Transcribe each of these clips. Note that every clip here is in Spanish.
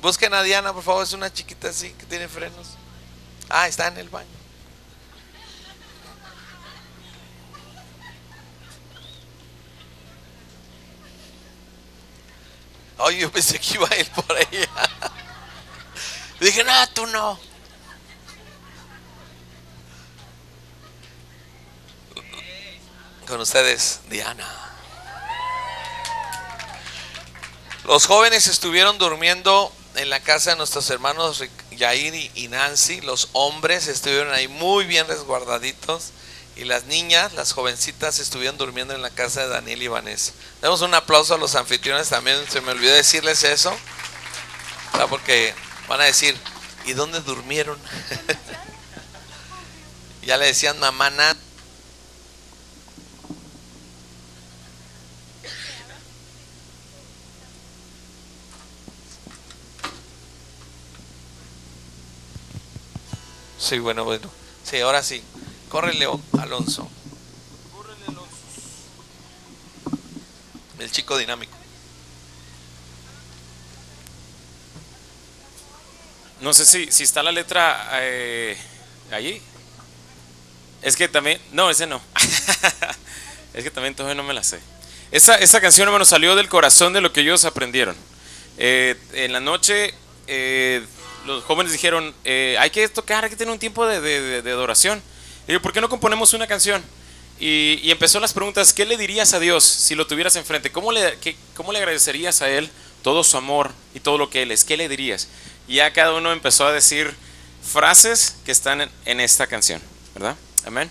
Busquen a Diana, por favor, es una chiquita así que tiene frenos. Ah, está en el baño. Oye, yo pensé que iba a ir por ella. Dije, no, tú no. Con ustedes, Diana. Los jóvenes estuvieron durmiendo en la casa de nuestros hermanos Yair y Nancy. Los hombres estuvieron ahí muy bien resguardaditos. Y las niñas, las jovencitas, estuvieron durmiendo en la casa de Daniel y Vanessa. Demos un aplauso a los anfitriones también. Se me olvidó decirles eso, porque van a decir, ¿y dónde durmieron? Ya le decían mamá Nat. Sí, bueno. Sí, ahora sí. Córrele, Alonso. El chico dinámico. No sé si está la letra allí. Es que también, no, ese no. Es que también todavía no me la sé. Esa canción, hermano, salió del corazón de lo que ellos aprendieron. En la noche los jóvenes dijeron, hay que tocar, hay que tener un tiempo de adoración. Y digo, ¿por qué no componemos una canción? Y empezó las preguntas. ¿Qué le dirías a Dios si lo tuvieras enfrente? ¿Cómo le agradecerías a Él todo su amor y todo lo que Él es? ¿Qué le dirías? Y ya cada uno empezó a decir frases que están en esta canción, ¿verdad? Amén.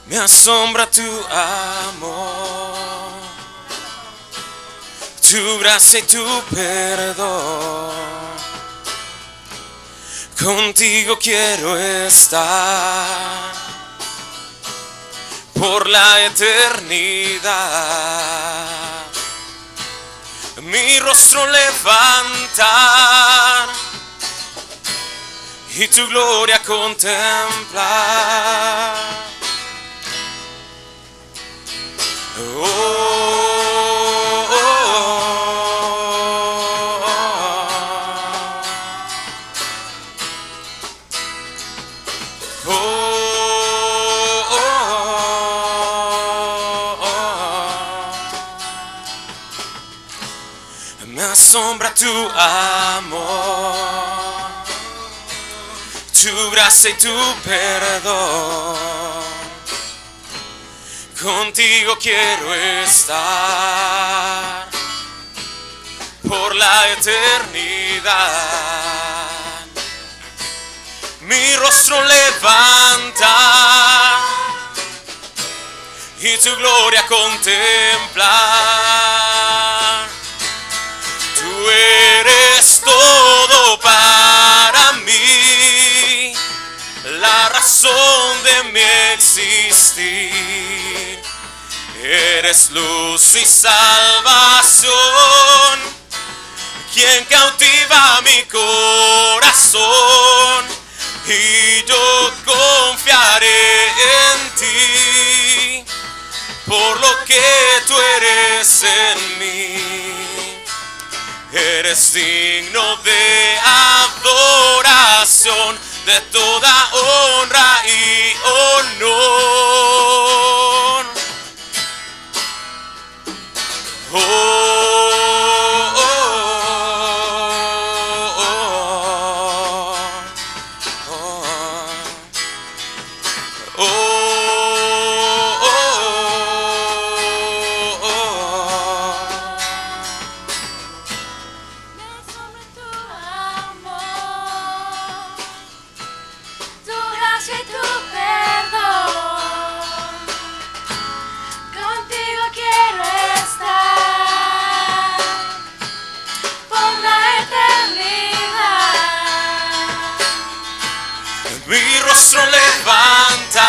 Me asombra tu amor, tu gracia y tu perdón. Contigo quiero estar por la eternidad. Mi rostro levantar y tu gloria contemplar. Me asombra tu amor, tu gracia y tu perdón. Contigo quiero estar por la eternidad. Mi rostro levanta y tu gloria contemplar. Tú eres todo para mí, la razón de mi existir. Eres luz y salvación, quien cautiva mi corazón, y yo confiaré en ti, por lo que tú eres en mí. Eres digno de adoración, de toda honra y honor. Oh, oh, oh, oh, oh, oh, oh, oh. Me asombra tu amor, tu gracia y tu perdón. Contigo quiero estar por la eternidad. Mi rostro levanta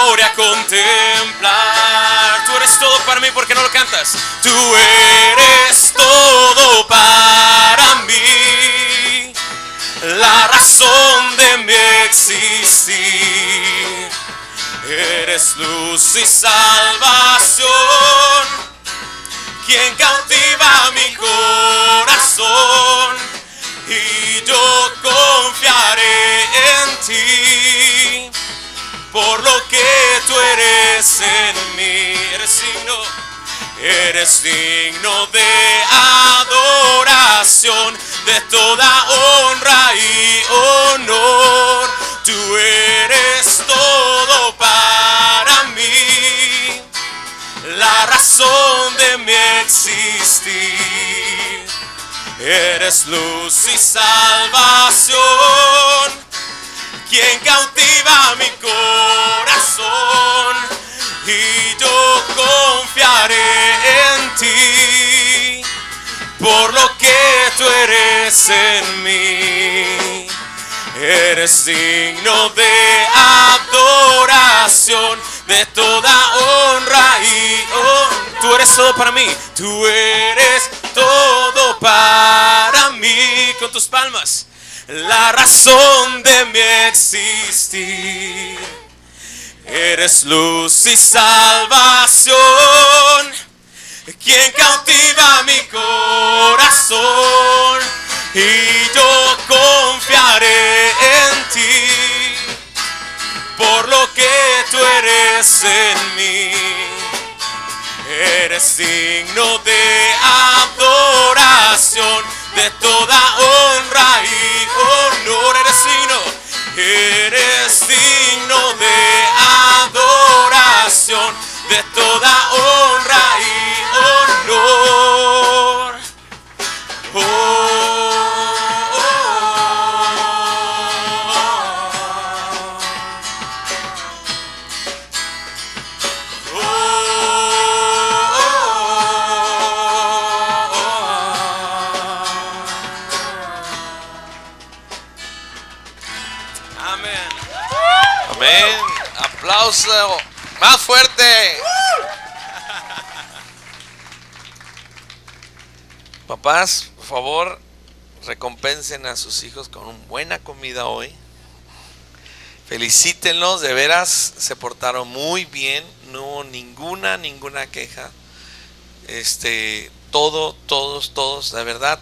gloria contemplar. Tú eres todo para mí, ¿por qué no lo cantas? Tú eres todo para mí, la razón de mi existir. Eres luz y salvación, quien cautiva mi corazón, y yo confiaré en ti, por lo que tú eres en mí. Eres digno de adoración, de toda honra y honor. Tú eres todo para mí, la razón de mi existir. Eres luz y salvación, quien cautiva mi corazón, y yo confiaré en ti, por lo que tú eres en mí. Eres digno de adoración, de toda honra y honor. Tú eres todo para mí, tú eres todo para mí. Con tus palmas, la razón de mi existir. Eres luz y salvación, quien cautiva mi corazón, y yo confiaré en ti, por lo que tú eres en mí. Eres digno de adoración, de toda honra y honor. Eres digno de adoración, de toda honra y honor. Oh, oh, oh, Amén. Amén. Aplauso más fuerte. Papás, por favor, recompensen a sus hijos con una buena comida hoy. Felicítenlos, de veras se portaron muy bien, no hubo ninguna queja. Todos, de verdad,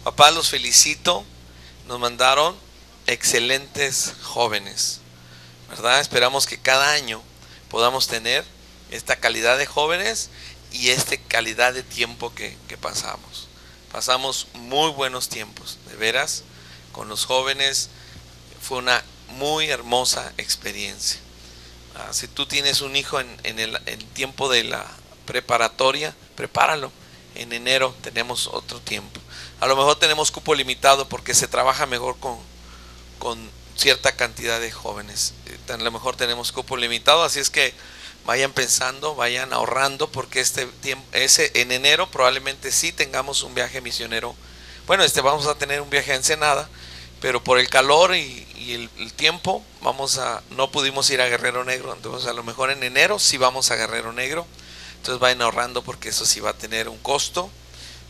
papá, los felicito. Nos mandaron excelentes jóvenes, ¿verdad? Esperamos que cada año podamos tener esta calidad de jóvenes y esta calidad de tiempo que pasamos. Pasamos muy buenos tiempos, de veras, con los jóvenes. Fue una muy hermosa experiencia. Si tú tienes un hijo en el tiempo de la preparatoria, prepáralo. En enero tenemos otro tiempo. A lo mejor tenemos cupo limitado porque se trabaja mejor con cierta cantidad de jóvenes. A lo mejor tenemos cupo limitado, así es que vayan pensando, vayan ahorrando, porque en enero probablemente sí tengamos un viaje misionero. Bueno, vamos a tener un viaje a Ensenada, pero por el calor y el tiempo no pudimos ir a Guerrero Negro. Entonces a lo mejor en enero sí vamos a Guerrero Negro. Entonces vayan ahorrando, porque eso sí va a tener un costo,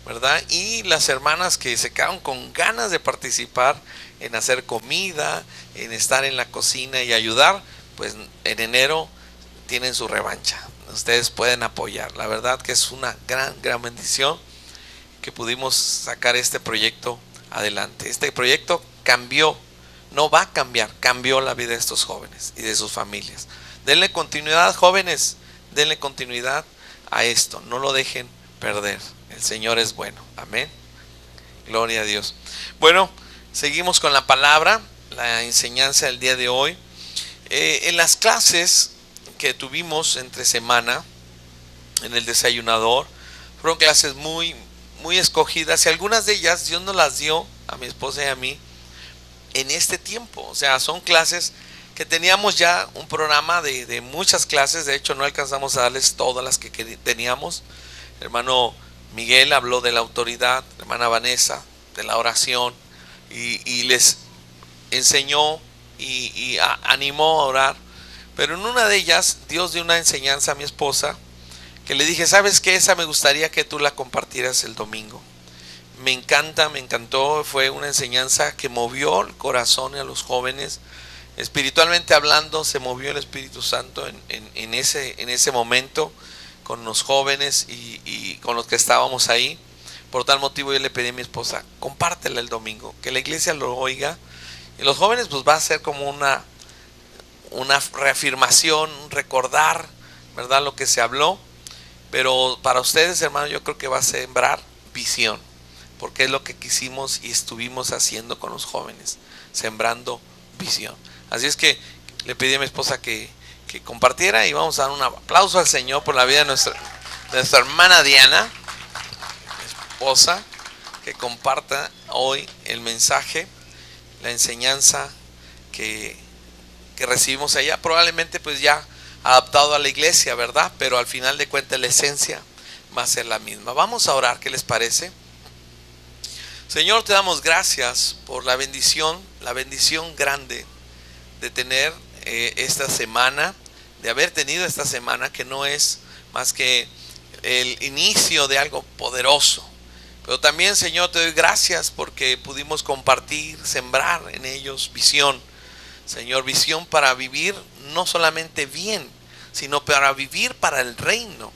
¿verdad? Y las hermanas que se quedaron con ganas de participar en hacer comida, en estar en la cocina y ayudar, pues en enero tienen su revancha. Ustedes pueden apoyar. La verdad que es una gran bendición que pudimos sacar este proyecto adelante. Este proyecto cambió la vida de estos jóvenes y de sus familias. Denle continuidad, jóvenes, denle continuidad a esto, no lo dejen perder. El Señor es bueno. Amén. Gloria a Dios. Bueno, seguimos con la palabra, la enseñanza del día de hoy. En las clases que tuvimos entre semana en el desayunador, fueron clases muy escogidas, y algunas de ellas Dios nos las dio a mi esposa y a mí en este tiempo. O sea, son clases que teníamos ya un programa de muchas clases. De hecho, no alcanzamos a darles todas las que teníamos. El hermano Miguel habló de la autoridad, la hermana Vanessa de la oración, y les enseñó y animó a orar Pero en una de ellas Dios dio una enseñanza a mi esposa que le dije, ¿sabes qué? Esa me gustaría que tú la compartieras el domingo. Me encanta, me encantó, fue una enseñanza que movió el corazón a los jóvenes. Espiritualmente hablando, se movió el Espíritu Santo en ese momento con los jóvenes y con los que estábamos ahí. Por tal motivo yo le pedí a mi esposa, compártela el domingo, que la iglesia lo oiga. Y los jóvenes pues va a ser como una reafirmación, un recordar, ¿verdad? Lo que se habló. Pero para ustedes, hermanos, yo creo que va a sembrar visión, porque es lo que quisimos y estuvimos haciendo con los jóvenes, sembrando visión. Así es que le pedí a mi esposa que compartiera, y vamos a dar un aplauso al Señor por la vida de nuestra hermana Diana, mi esposa, que comparta hoy el mensaje, la enseñanza que recibimos allá, probablemente pues ya adaptado a la iglesia, ¿verdad? Pero al final de cuentas la esencia va a ser la misma. Vamos a orar, ¿qué les parece? Señor, te damos gracias por la bendición grande de tener esta semana, de haber tenido esta semana, que no es más que el inicio de algo poderoso. Pero también, Señor, te doy gracias porque pudimos compartir, sembrar en ellos visión. Señor, visión para vivir no solamente bien, sino para vivir para el reino.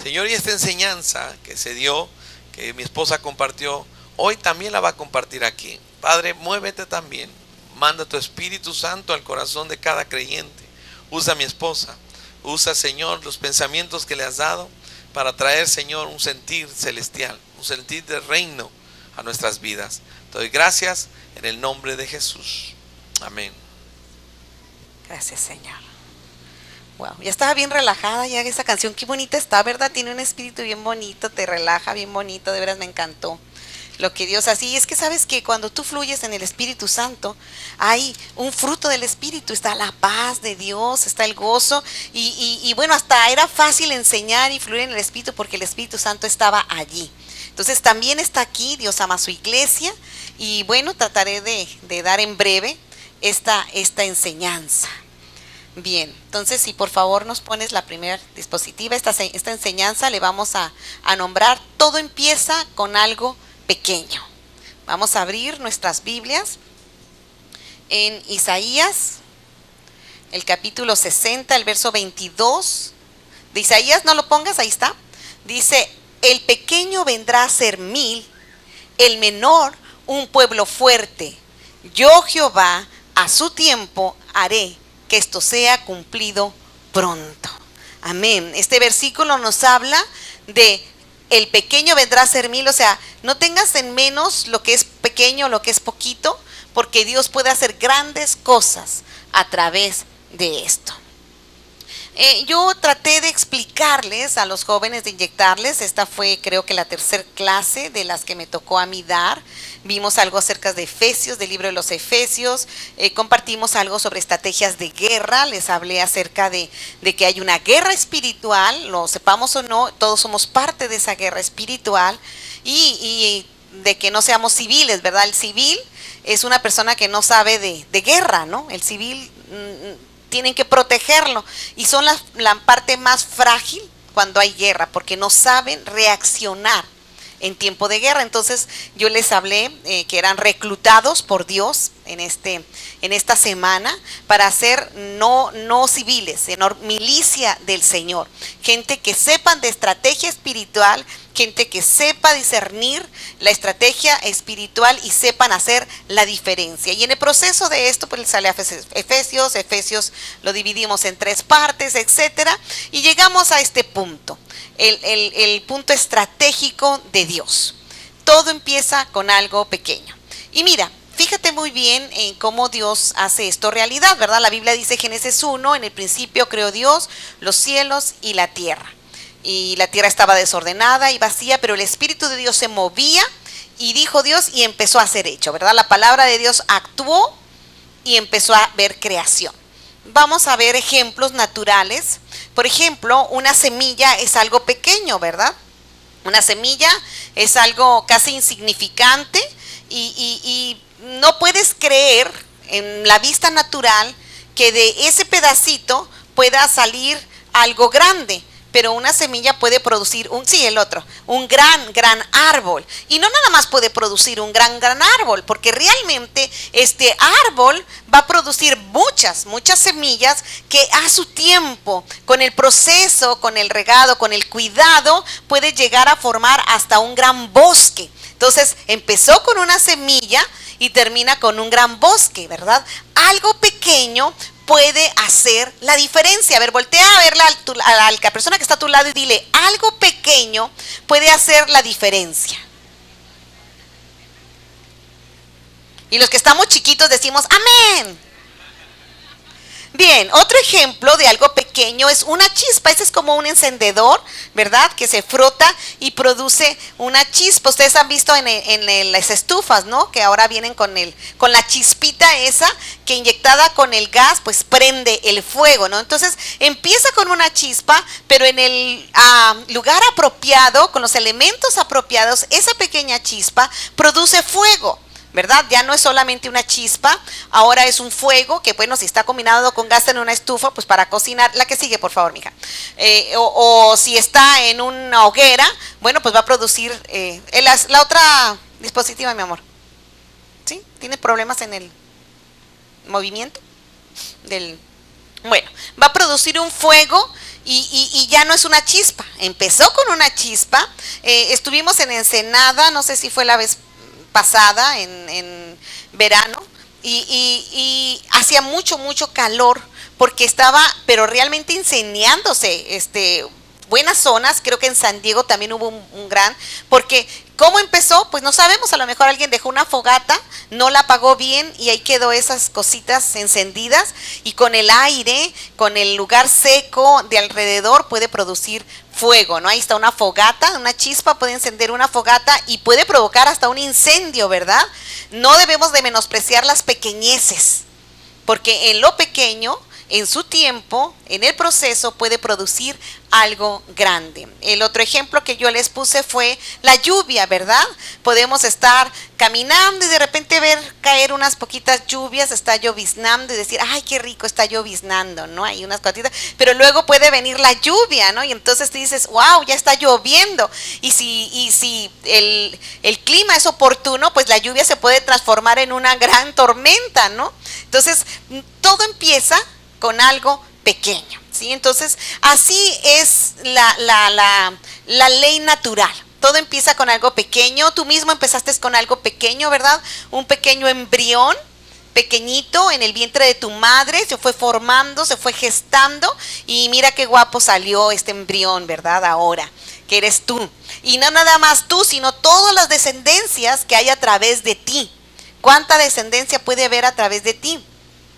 Señor, y esta enseñanza que se dio, que mi esposa compartió, hoy también la va a compartir aquí. Padre, muévete también. Manda tu Espíritu Santo al corazón de cada creyente. Usa a mi esposa. Usa, Señor, los pensamientos que le has dado para traer, Señor, un sentir celestial, un sentir de reino a nuestras vidas. Te doy gracias en el nombre de Jesús. Amén. Gracias, Señor. Wow, ya estaba bien relajada ya esa canción, qué bonita está, ¿verdad? Tiene un espíritu bien bonito, te relaja bien bonito, de veras me encantó lo que Dios hace. Y es que sabes que cuando tú fluyes en el Espíritu Santo, hay un fruto del Espíritu, está la paz de Dios, está el gozo, y bueno, hasta era fácil enseñar y fluir en el Espíritu porque el Espíritu Santo estaba allí. Entonces también está aquí, Dios ama a su iglesia, y bueno, trataré de dar en breve esta enseñanza. Bien, entonces si por favor nos pones la primera diapositiva, esta enseñanza le vamos a nombrar Todo empieza con algo pequeño. Vamos a abrir nuestras Biblias en Isaías, el capítulo 60, el verso 22 de Isaías. No lo pongas, ahí está. Dice, el pequeño vendrá a ser 1000, el menor un pueblo fuerte. Yo, Jehová, a su tiempo haré que esto sea cumplido pronto. Amén. Este versículo nos habla de el pequeño vendrá a ser 1000, o sea, no tengas en menos lo que es pequeño, lo que es poquito, porque Dios puede hacer grandes cosas a través de esto. Yo traté de explicarles a los jóvenes, de inyectarles, esta fue creo que la tercera clase de las que me tocó a mí dar. Vimos algo acerca de Efesios, del libro de los Efesios, compartimos algo sobre estrategias de guerra, les hablé acerca de que hay una guerra espiritual, lo sepamos o no, todos somos parte de esa guerra espiritual, y de que no seamos civiles, ¿verdad? El civil es una persona que no sabe de guerra, ¿no? El civil tienen que protegerlo, y son la parte más frágil cuando hay guerra, porque no saben reaccionar en tiempo de guerra. Entonces yo les hablé que eran reclutados por Dios en esta semana para ser no civiles, sino milicia del Señor, gente que sepan de estrategia espiritual, gente que sepa discernir la estrategia espiritual y sepan hacer la diferencia. Y en el proceso de esto, pues sale a Efesios lo dividimos en 3 partes, etcétera, y llegamos a este punto, el punto estratégico de Dios. Todo empieza con algo pequeño. Y mira, fíjate muy bien en cómo Dios hace esto realidad, ¿verdad? La Biblia dice, Génesis 1, en el principio creó Dios los cielos y la tierra. Y la tierra estaba desordenada y vacía, pero el Espíritu de Dios se movía, y dijo Dios, y empezó a ser hecho, ¿verdad? La palabra de Dios actuó y empezó a ver creación. Vamos a ver ejemplos naturales. Por ejemplo, una semilla es algo pequeño, ¿verdad? Una semilla es algo casi insignificante, y no puedes creer en la vista natural que de ese pedacito pueda salir algo grande. Pero una semilla puede producir un gran árbol. Y no nada más puede producir un gran árbol, porque realmente este árbol va a producir muchas semillas que a su tiempo, con el proceso, con el regado, con el cuidado, puede llegar a formar hasta un gran bosque. Entonces, empezó con una semilla y termina con un gran bosque, ¿verdad? Algo pequeño puede hacer la diferencia. A ver, voltea a verla a la persona que está a tu lado y dile, algo pequeño puede hacer la diferencia. Y los que estamos chiquitos decimos, amén. Bien, otro ejemplo de algo pequeño es una chispa. Ese es como un encendedor, ¿verdad? Que se frota y produce una chispa. Ustedes han visto en las estufas, ¿no? Que ahora vienen con la chispita esa que inyectada con el gas, pues prende el fuego, ¿no? Entonces empieza con una chispa, pero en el lugar apropiado, con los elementos apropiados, esa pequeña chispa produce fuego, ¿verdad? Ya no es solamente una chispa, ahora es un fuego que, bueno, si está combinado con gas en una estufa, pues para cocinar. La que sigue, por favor, mija. O si está en una hoguera, bueno, pues va a producir la otra dispositiva, mi amor. ¿Sí? ¿Tiene problemas en el movimiento? Bueno, va a producir un fuego y ya no es una chispa. Empezó con una chispa. Estuvimos en Ensenada, no sé si fue la vez pasada en verano y hacía mucho calor porque estaba pero realmente incendiándose buenas zonas. Creo que en San Diego también hubo un gran, porque ¿cómo empezó? Pues no sabemos, a lo mejor alguien dejó una fogata, no la apagó bien y ahí quedó esas cositas encendidas, y con el aire, con el lugar seco de alrededor puede producir fuego, ¿no? Ahí está una fogata, una chispa puede encender una fogata y puede provocar hasta un incendio, ¿verdad? No debemos de menospreciar las pequeñeces, porque en lo pequeño, en su tiempo, en el proceso, puede producir algo grande. El otro ejemplo que yo les puse fue la lluvia, ¿verdad? Podemos estar caminando y de repente ver caer unas poquitas lluvias, está lloviznando y decir, ay, qué rico está lloviznando, ¿no? Hay unas gotitas, pero luego puede venir la lluvia, ¿no? Y entonces tú dices, wow, ya está lloviendo. Y si el clima es oportuno, pues la lluvia se puede transformar en una gran tormenta, ¿no? Entonces, todo empieza con algo pequeño, ¿sí? Entonces, así es la ley natural. Todo empieza con algo pequeño. Tú mismo empezaste con algo pequeño, ¿verdad? Un pequeño embrión, pequeñito, en el vientre de tu madre, se fue formando, se fue gestando, y mira qué guapo salió este embrión, ¿verdad? Ahora, que eres tú. Y no nada más tú, sino todas las descendencias que hay a través de ti. ¿Cuánta descendencia puede haber a través de ti?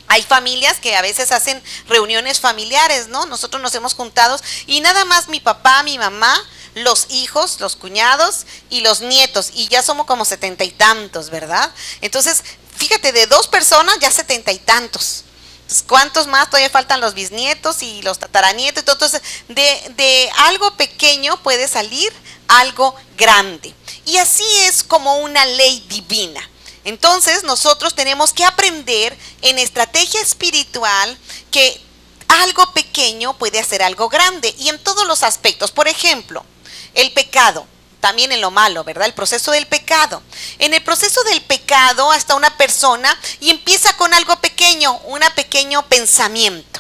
Hay familias que a veces hacen reuniones familiares, ¿no? Nosotros nos hemos juntado y nada más mi papá, mi mamá, los hijos, los cuñados y los nietos, y ya somos como 70 y tantos, ¿verdad? Entonces, fíjate, de 2 personas ya 70 y tantos. Entonces, ¿cuántos más? Todavía faltan los bisnietos y los tataranietos. Entonces, de algo pequeño puede salir algo grande. Y así es como una ley divina. Entonces nosotros tenemos que aprender en estrategia espiritual que algo pequeño puede hacer algo grande, y en todos los aspectos. Por ejemplo, el pecado, también en lo malo, ¿verdad? El proceso del pecado. En el proceso del pecado hasta una persona y empieza con algo pequeño, un pequeño pensamiento.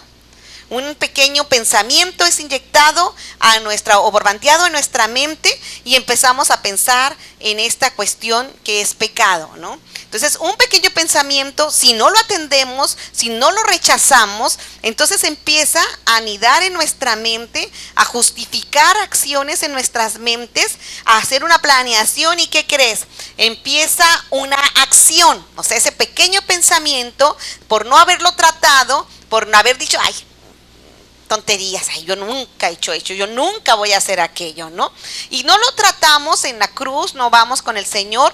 Un pequeño pensamiento es inyectado o bombardeado en nuestra mente y empezamos a pensar en esta cuestión que es pecado, ¿no? Entonces, un pequeño pensamiento, si no lo atendemos, si no lo rechazamos, entonces empieza a anidar en nuestra mente, a justificar acciones en nuestras mentes, a hacer una planeación. ¿Y qué crees? Empieza una acción. O sea, ese pequeño pensamiento, por no haberlo tratado, por no haber dicho, ay, tonterías, ay, yo nunca he hecho, yo nunca voy a hacer aquello, ¿no? Y no lo tratamos en la cruz, no vamos con el Señor.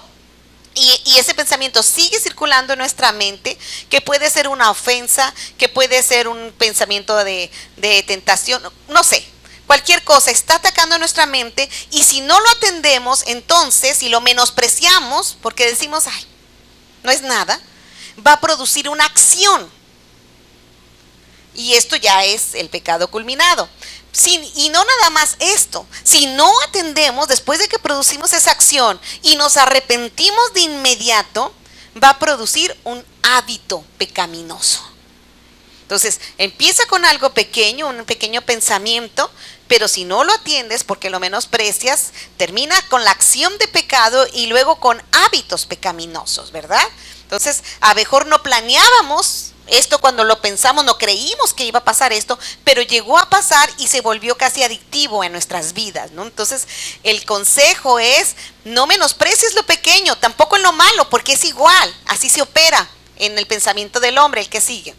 Y ese pensamiento sigue circulando en nuestra mente, que puede ser una ofensa, que puede ser un pensamiento de tentación, no sé, cualquier cosa está atacando nuestra mente, y si no lo atendemos, entonces, si lo menospreciamos, porque decimos, ay, no es nada, va a producir una acción. Y esto ya es el pecado culminado. Y no nada más esto, si no atendemos después de que producimos esa acción y nos arrepentimos de inmediato, va a producir un hábito pecaminoso. Entonces, empieza con algo pequeño, un pequeño pensamiento, pero si no lo atiendes porque lo menosprecias, termina con la acción de pecado y luego con hábitos pecaminosos, ¿verdad? Entonces, a lo mejor no planeábamos esto cuando lo pensamos, no creímos que iba a pasar esto, pero llegó a pasar y se volvió casi adictivo en nuestras vidas, ¿no? Entonces, el consejo es, no menosprecies lo pequeño, tampoco en lo malo, porque es igual, así se opera en el pensamiento del hombre, el que sigue.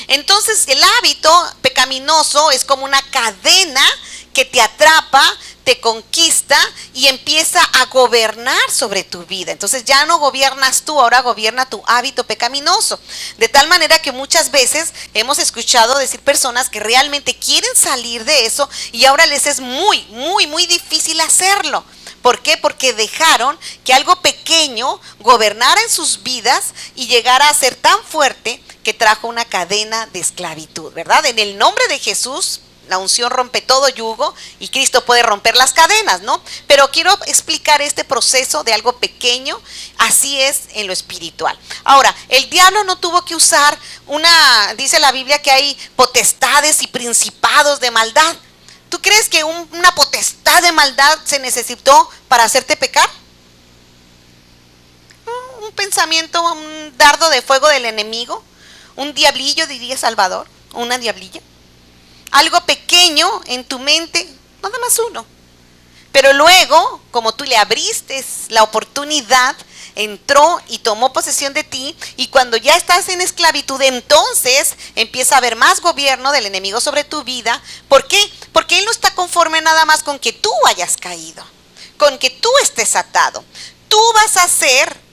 Entonces, el hábito pecaminoso es como una cadena que te atrapa, te conquista y empieza a gobernar sobre tu vida. Entonces ya no gobiernas tú, ahora gobierna tu hábito pecaminoso. De tal manera que muchas veces hemos escuchado decir personas que realmente quieren salir de eso y ahora les es muy, muy, muy difícil hacerlo. ¿Por qué? Porque dejaron que algo pequeño gobernara en sus vidas y llegara a ser tan fuerte que trajo una cadena de esclavitud, ¿verdad? En el nombre de Jesús, la unción rompe todo yugo y Cristo puede romper las cadenas, ¿no? Pero quiero explicar este proceso de algo pequeño, así es en lo espiritual. Ahora, el diablo no tuvo que usar dice la Biblia que hay potestades y principados de maldad. ¿Tú crees que una potestad de maldad se necesitó para hacerte pecar? Un pensamiento, un dardo de fuego del enemigo, un diablillo, diría Salvador, una diablilla. Algo pequeño en tu mente, nada más uno. Pero luego, como tú le abriste la oportunidad, entró y tomó posesión de ti, y cuando ya estás en esclavitud, entonces empieza a haber más gobierno del enemigo sobre tu vida. ¿Por qué? Porque él no está conforme nada más con que tú hayas caído, con que tú estés atado. Tú vas a ser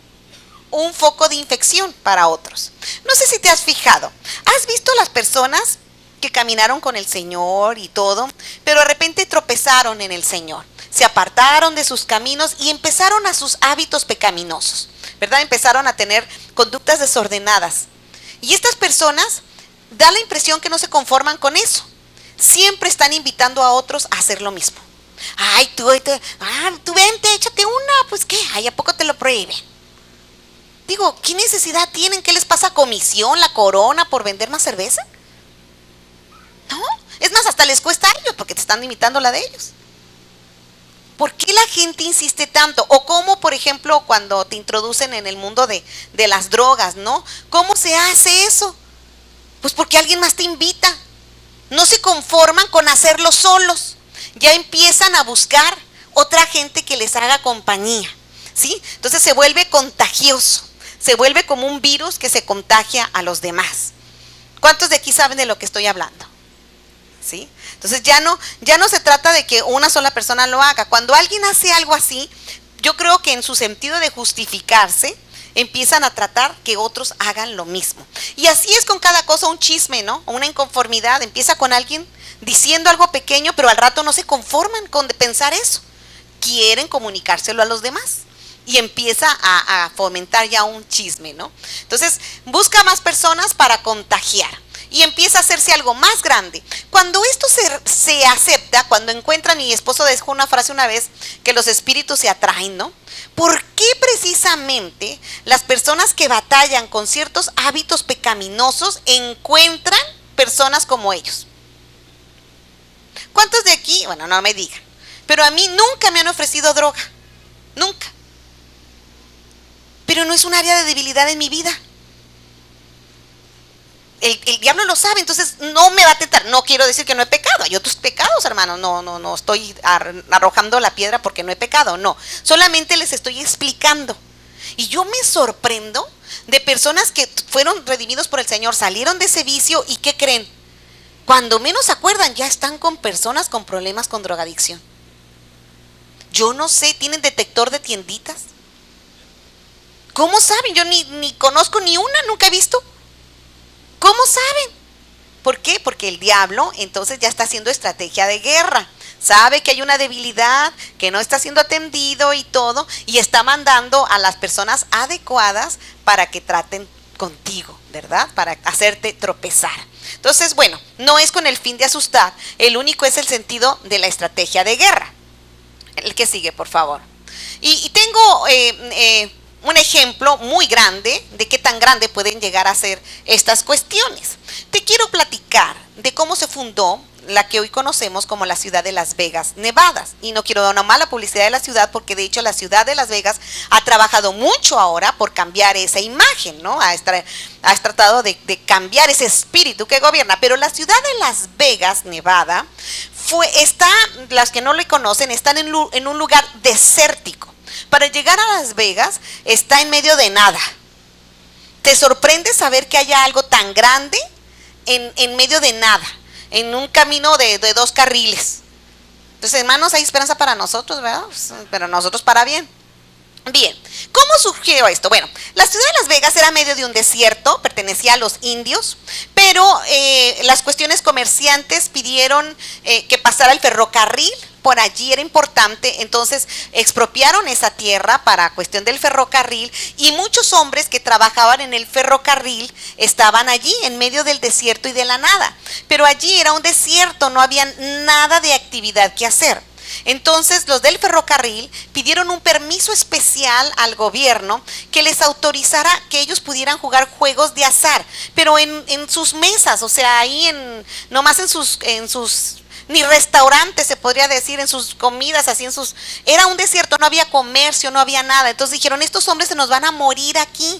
un foco de infección para otros. No sé si te has fijado, ¿has visto las personas que caminaron con el Señor y todo, pero de repente tropezaron en el Señor, se apartaron de sus caminos y empezaron a sus hábitos pecaminosos, ¿verdad? Empezaron a tener conductas desordenadas. Y estas personas da la impresión que no se conforman con eso. Siempre están invitando a otros a hacer lo mismo. Ay, tú vente, échate una, pues qué, ay, ¿a poco te lo prohíben? Digo, ¿qué necesidad tienen? ¿Qué les pasa? ¿Comisión, la corona por vender más cerveza? No, es más, hasta les cuesta a ellos porque te están imitando la de ellos. ¿Por qué la gente insiste tanto? O como, por ejemplo, cuando te introducen en el mundo de las drogas, ¿no? ¿Cómo se hace eso? Pues porque alguien más te invita. No se conforman con hacerlo solos. Ya empiezan a buscar otra gente que les haga compañía, ¿sí? Entonces se vuelve contagioso. Se vuelve como un virus que se contagia a los demás. ¿Cuántos de aquí saben de lo que estoy hablando? ¿Sí? Entonces ya no se trata de que una sola persona lo haga. Cuando alguien hace algo así, yo creo que en su sentido de justificarse, empiezan a tratar que otros hagan lo mismo. Y así es con cada cosa, un chisme, ¿no? Una inconformidad. Empieza con alguien diciendo algo pequeño, pero al rato no se conforman con pensar eso. Quieren comunicárselo a los demás. Y empieza a fomentar ya un chisme, ¿no? Entonces, busca más personas para contagiar. Y empieza a hacerse algo más grande. Cuando esto se acepta, cuando encuentran, mi esposo dejó una frase una vez, que los espíritus se atraen, ¿no? ¿Por qué precisamente las personas que batallan con ciertos hábitos pecaminosos encuentran personas como ellos? ¿Cuántos de aquí? Bueno, no me digan. Pero a mí nunca me han ofrecido droga. Nunca. Pero no es un área de debilidad en mi vida. El diablo lo sabe, entonces no me va a tentar. No quiero decir que no he pecado, hay otros pecados, hermanos. No estoy arrojando la piedra porque no he pecado, no. Solamente les estoy explicando. Y yo me sorprendo de personas que fueron redimidos por el Señor, salieron de ese vicio y ¿qué creen? Cuando menos se acuerdan, ya están con personas con problemas con drogadicción. Yo no sé, ¿tienen detector de tienditas? ¿Cómo saben? Yo ni conozco ni una, nunca he visto. ¿Cómo saben? ¿Por qué? Porque el diablo entonces ya está haciendo estrategia de guerra. Sabe que hay una debilidad, que no está siendo atendido y todo, y está mandando a las personas adecuadas para que traten contigo, ¿verdad? Para hacerte tropezar. Entonces, bueno, no es con el fin de asustar, el único es el sentido de la estrategia de guerra. El que sigue, por favor. Y tengo un ejemplo muy grande de qué tan grande pueden llegar a ser estas cuestiones. Te quiero platicar de cómo se fundó la que hoy conocemos como la ciudad de Las Vegas, Nevada. Y no quiero dar una mala publicidad de la ciudad, porque de hecho la ciudad de Las Vegas ha trabajado mucho ahora por cambiar esa imagen, ¿no? Ha tratado de cambiar ese espíritu que gobierna. Pero la ciudad de Las Vegas, Nevada, las que no le conocen, están en un lugar desértico. Para llegar a Las Vegas está en medio de nada. Te sorprende saber que haya algo tan grande en medio de nada, en un camino de 2 carriles. Entonces, hermanos, hay esperanza para nosotros, ¿verdad? Pero nosotros para bien. Bien, ¿cómo surgió esto? Bueno, la ciudad de Las Vegas era medio de un desierto, pertenecía a los indios, pero las cuestiones comerciantes pidieron que pasara el ferrocarril. Por allí era importante, entonces expropiaron esa tierra para cuestión del ferrocarril, y muchos hombres que trabajaban en el ferrocarril estaban allí en medio del desierto y de la nada. Pero allí era un desierto, no había nada de actividad que hacer. Entonces los del ferrocarril pidieron un permiso especial al gobierno que les autorizara que ellos pudieran jugar juegos de azar, pero en sus mesas, o sea, ahí nomás en sus ni restaurantes, se podría decir, en sus comidas, así era un desierto, no había comercio, no había nada. Entonces dijeron, estos hombres se nos van a morir aquí,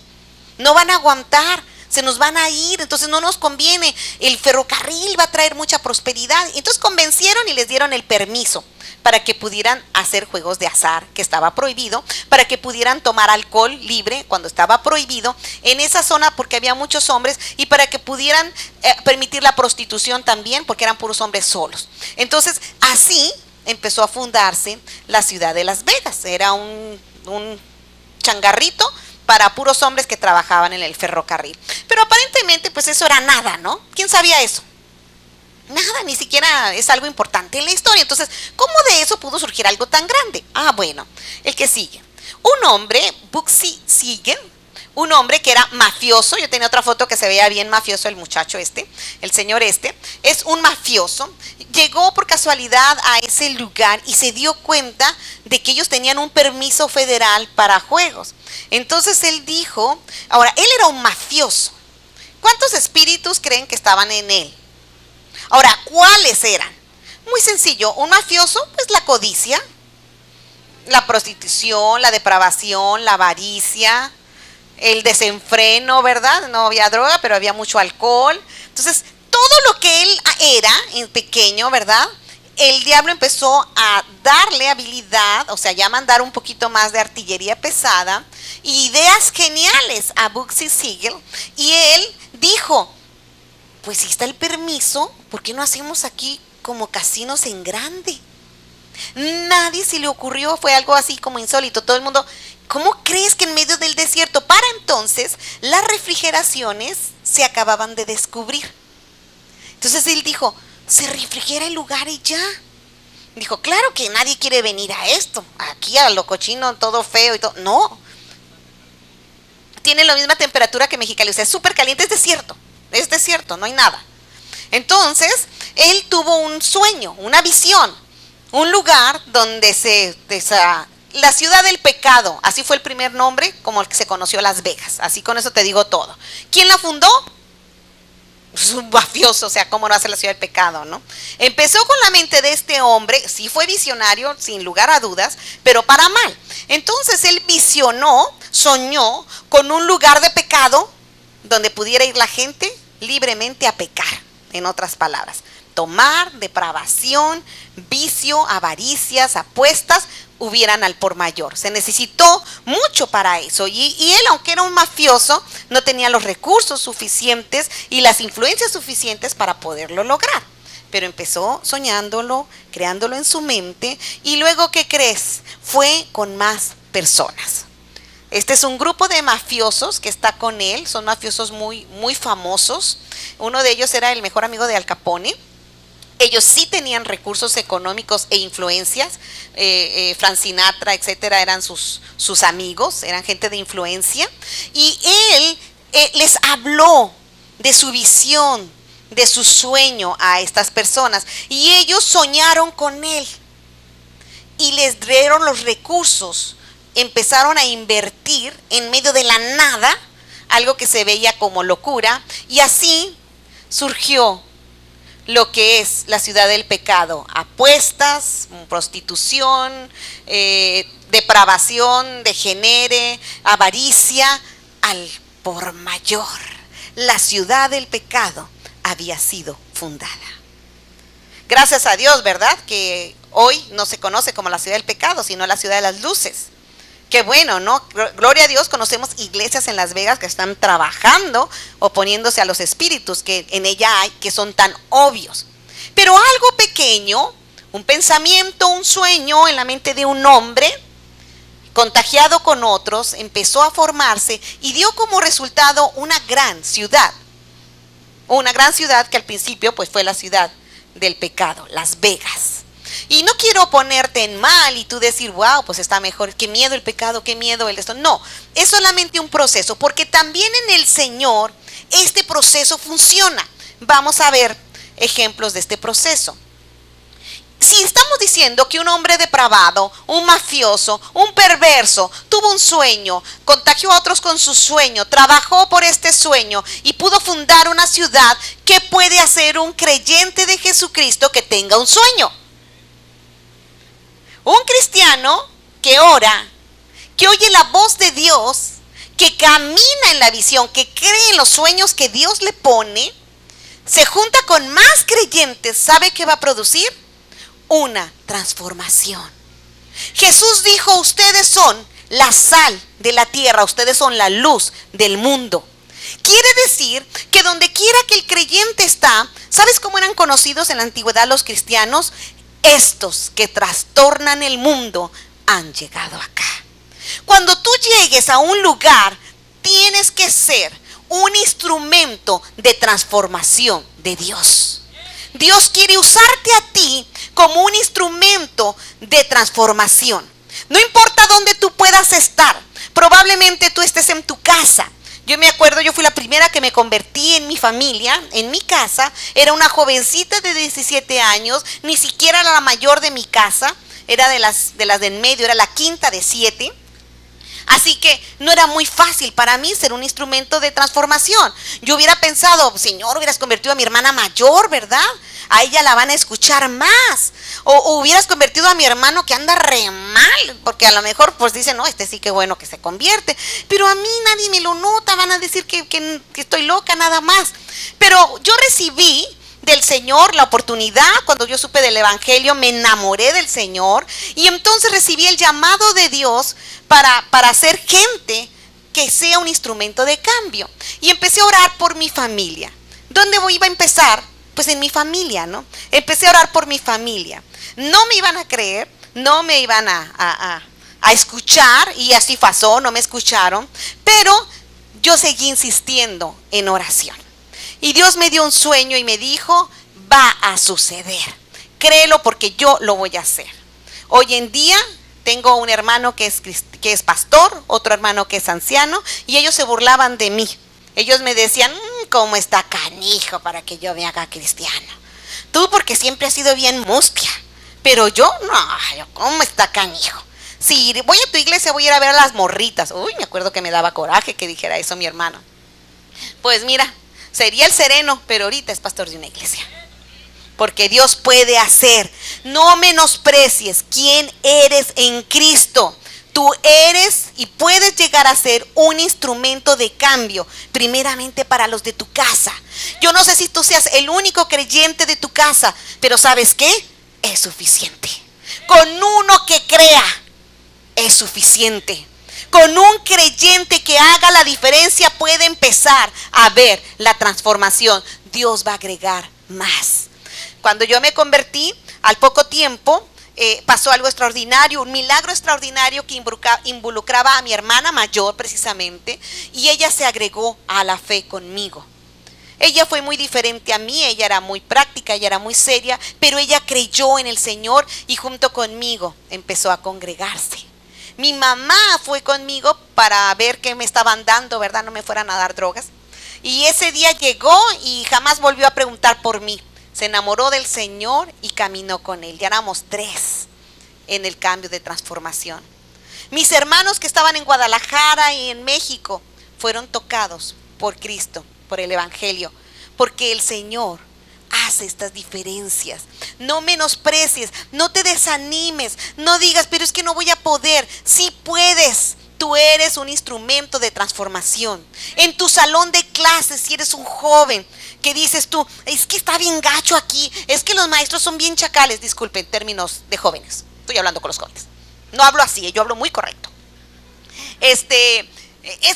no van a aguantar, se nos van a ir, entonces no nos conviene, el ferrocarril va a traer mucha prosperidad. Entonces convencieron y les dieron el permiso para que pudieran hacer juegos de azar, que estaba prohibido, para que pudieran tomar alcohol libre cuando estaba prohibido en esa zona, porque había muchos hombres, y para que pudieran permitir la prostitución también, porque eran puros hombres solos. Entonces así empezó a fundarse la ciudad de Las Vegas. Era un changarrito para puros hombres que trabajaban en el ferrocarril. Pero aparentemente pues eso era nada, ¿no? ¿Quién sabía eso? Nada, ni siquiera es algo importante en la historia. Entonces, ¿cómo de eso pudo surgir algo tan grande? Ah, bueno, el que sigue. Un hombre, Bugsy Siegel, un hombre que era mafioso. Yo tenía otra foto que se veía bien mafioso el muchacho el señor es un mafioso. Llegó por casualidad a ese lugar y se dio cuenta de que ellos tenían un permiso federal para juegos. Entonces él dijo, ahora, él era un mafioso. ¿Cuántos espíritus creen que estaban en él? Ahora, ¿cuáles eran? Muy sencillo, un mafioso, pues la codicia, la prostitución, la depravación, la avaricia, el desenfreno, ¿verdad? No había droga, pero había mucho alcohol. Entonces, todo lo que él era en pequeño, ¿verdad? El diablo empezó a darle habilidad, o sea, ya mandar un poquito más de artillería pesada, ideas geniales a Bugsy Siegel, y él dijo, pues si está el permiso, ¿por qué no hacemos aquí como casinos en grande? Nadie se le ocurrió, fue algo así como insólito. Todo el mundo, ¿cómo crees que en medio del desierto? Para entonces, las refrigeraciones se acababan de descubrir. Entonces él dijo, se refrigera el lugar y ya. Dijo, claro que nadie quiere venir a esto, aquí a lo cochino, todo feo y todo. No. Tiene la misma temperatura que Mexicali, o sea, es súper caliente, es desierto, no hay nada. Entonces, él tuvo un sueño, una visión, un lugar donde la ciudad del pecado, así fue el primer nombre como el que se conoció Las Vegas, así con eso te digo todo. ¿Quién la fundó? Pues un mafioso, o sea, ¿cómo no hace la ciudad del pecado, no? Empezó con la mente de este hombre, sí fue visionario, sin lugar a dudas, pero para mal. Entonces él soñó con un lugar de pecado donde pudiera ir la gente libremente a pecar, en otras palabras, tomar, depravación, vicio, avaricias, apuestas, hubieran al por mayor. Se necesitó mucho para eso, y él, aunque era un mafioso, no tenía los recursos suficientes y las influencias suficientes para poderlo lograr. Pero empezó soñándolo, creándolo en su mente, y luego, ¿qué crees? Fue con más personas. Este es un grupo de mafiosos que está con él, son mafiosos muy, muy famosos. Uno de ellos era el mejor amigo de Al Capone. Ellos sí tenían recursos económicos e influencias. Frank Sinatra, etcétera, eran sus amigos, eran gente de influencia. Y él les habló de su visión, de su sueño a estas personas. Y ellos soñaron con él. Y les dieron los recursos. Empezaron a invertir en medio de la nada, algo que se veía como locura. Y así surgió lo que es la ciudad del pecado: apuestas, prostitución, depravación, degenere, avaricia, al por mayor. La ciudad del pecado había sido fundada. Gracias a Dios, ¿verdad? Que hoy no se conoce como la ciudad del pecado, sino la ciudad de las luces. Qué bueno, ¿no? Gloria a Dios, conocemos iglesias en Las Vegas que están trabajando, oponiéndose a los espíritus que en ella hay, que son tan obvios. Pero algo pequeño, un pensamiento, un sueño en la mente de un hombre, contagiado con otros, empezó a formarse y dio como resultado una gran ciudad. Una gran ciudad que al principio pues fue la ciudad del pecado, Las Vegas. Y no quiero ponerte en mal y tú decir, wow, pues está mejor, qué miedo el pecado, qué miedo el esto. No, es solamente un proceso, porque también en el Señor este proceso funciona. Vamos a ver ejemplos de este proceso. Si estamos diciendo que un hombre depravado, un mafioso, un perverso, tuvo un sueño, contagió a otros con su sueño, trabajó por este sueño y pudo fundar una ciudad, ¿qué puede hacer un creyente de Jesucristo que tenga un sueño? Un cristiano que ora, que oye la voz de Dios, que camina en la visión, que cree en los sueños que Dios le pone, se junta con más creyentes, ¿sabe qué va a producir? Una transformación. Jesús dijo, ustedes son la sal de la tierra, ustedes son la luz del mundo. Quiere decir que donde quiera que el creyente está, ¿sabes cómo eran conocidos en la antigüedad los cristianos? Estos que trastornan el mundo han llegado acá. Cuando tú llegues a un lugar, tienes que ser un instrumento de transformación de Dios. Dios quiere usarte a ti como un instrumento de transformación. No importa dónde tú puedas estar. Probablemente tú estés en tu casa. Yo me acuerdo, yo fui la primera que me convertí en mi familia, en mi casa. Era una jovencita de 17 años, ni siquiera era la mayor de mi casa. Era de las de en medio, era la quinta de 7. Así que no era muy fácil para mí ser un instrumento de transformación. Yo hubiera pensado, Señor, hubieras convertido a mi hermana mayor, ¿verdad? A ella la van a escuchar más. O hubieras convertido a mi hermano que anda re mal, porque a lo mejor pues dicen, no, este sí que bueno que se convierte. Pero a mí nadie me lo nota, van a decir que estoy loca nada más. Pero yo recibí del Señor la oportunidad, cuando yo supe del Evangelio, me enamoré del Señor y entonces recibí el llamado de Dios para ser gente que sea un instrumento de cambio. Y empecé a orar por mi familia. ¿Dónde iba a empezar? Pues en mi familia, ¿no? Empecé a orar por mi familia. No me iban a creer, no me iban a escuchar y así pasó, no me escucharon, pero yo seguí insistiendo en oración. Y Dios me dio un sueño y me dijo, va a suceder. Créelo porque yo lo voy a hacer. Hoy en día tengo un hermano que es pastor, otro hermano que es anciano, y ellos se burlaban de mí. Ellos me decían, ¿cómo está canijo para que yo me haga cristiano? Tú porque siempre has sido bien mustia, pero yo no, ¿cómo está canijo? Si voy a tu iglesia voy a ir a ver a las morritas. Uy, me acuerdo que me daba coraje que dijera eso mi hermano. Pues mira, sería el sereno, pero ahorita es pastor de una iglesia. Porque Dios puede hacer. No menosprecies quién eres en Cristo. Tú eres y puedes llegar a ser un instrumento de cambio, primeramente para los de tu casa. Yo no sé si tú seas el único creyente de tu casa, pero ¿sabes qué? Es suficiente. Con uno que crea, es suficiente. Con un creyente que haga la diferencia puede empezar a ver la transformación. Dios va a agregar más. Cuando yo me convertí, al poco tiempo pasó algo extraordinario, un milagro extraordinario que involucraba a mi hermana mayor precisamente, y ella se agregó a la fe conmigo. Ella fue muy diferente a mí, ella era muy práctica, ella era muy seria, pero ella creyó en el Señor y junto conmigo empezó a congregarse. Mi mamá fue conmigo para ver qué me estaban dando, ¿verdad? No me fueran a dar drogas. Y ese día llegó y jamás volvió a preguntar por mí. Se enamoró del Señor y caminó con Él. Ya éramos 3 en el cambio de transformación. Mis hermanos que estaban en Guadalajara y en México fueron tocados por Cristo, por el Evangelio, porque el Señor hace estas diferencias. No menosprecies, no te desanimes, no digas, pero es que no voy a poder. Sí puedes. Tú eres un instrumento de transformación. En tu salón de clases, si eres un joven que dices tú, es que está bien gacho aquí, es que los maestros son bien chacales. Disculpen, términos de jóvenes. Estoy hablando con los jóvenes. No hablo así, yo hablo muy correcto. Es que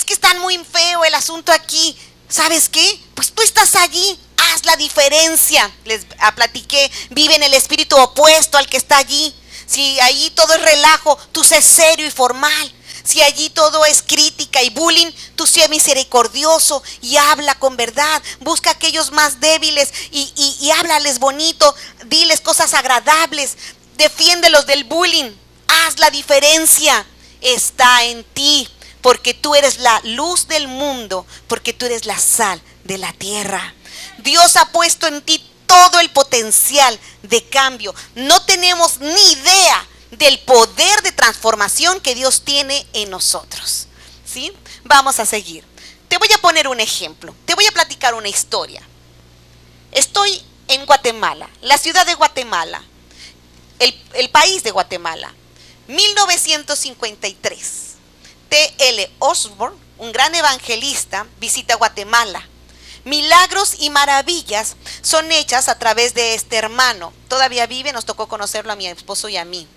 están muy feo el asunto aquí. ¿Sabes qué? Pues tú estás allí, haz la diferencia. Les platiqué, vive en el espíritu opuesto al que está allí. Si allí todo es relajo, tú sé serio y formal. Si allí todo es crítica y bullying, tú sé misericordioso y habla con verdad. Busca a aquellos más débiles y háblales bonito, diles cosas agradables, defiéndelos del bullying. Haz la diferencia, está en ti, porque tú eres la luz del mundo, porque tú eres la sal de la tierra. Dios ha puesto en ti todo el potencial de cambio. No tenemos ni idea del poder de transformación que Dios tiene en nosotros. ¿Sí? Vamos a seguir. Te voy a poner un ejemplo. Te voy a platicar una historia. Estoy en Guatemala, la ciudad de Guatemala, el país de Guatemala. 1953. T.L. Osborne, un gran evangelista, visita Guatemala. Milagros y maravillas son hechas a través de este hermano. Todavía vive, nos tocó conocerlo a mi esposo y a mí.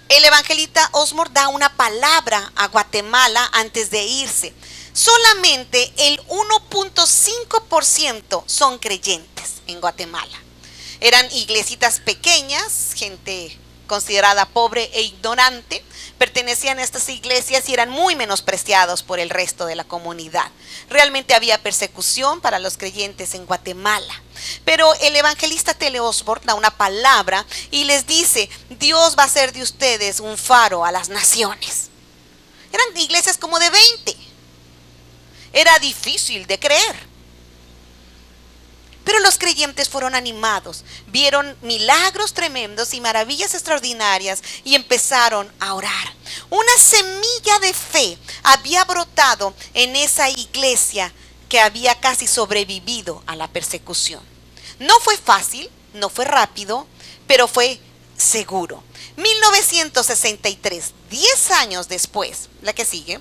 El evangelista Osborne da una palabra a Guatemala antes de irse. Solamente el 1.5% son creyentes en Guatemala. Eran iglesitas pequeñas, gente considerada pobre e ignorante, pertenecían a estas iglesias y eran muy menospreciados por el resto de la comunidad. Realmente había persecución para los creyentes en Guatemala. Pero el evangelista T.L. Osborne da una palabra y les dice, Dios va a hacer de ustedes un faro a las naciones. Eran iglesias como de 20. Era difícil de creer. Pero los creyentes fueron animados, vieron milagros tremendos y maravillas extraordinarias y empezaron a orar. Una semilla de fe había brotado en esa iglesia que había casi sobrevivido a la persecución. No fue fácil, no fue rápido, pero fue seguro. 1963, 10 años después, la que sigue,